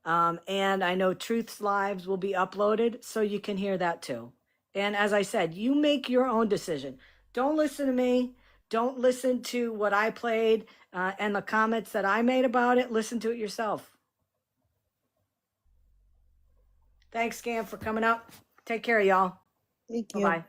And I know Truth's lives will be uploaded, so you can hear that too. And as I said, you make your own decision. Don't listen to me. Don't listen to what I played and the comments that I made about it. Listen to it yourself. Thanks, Scam, for coming up. Take care, y'all. Thank you. Bye-bye.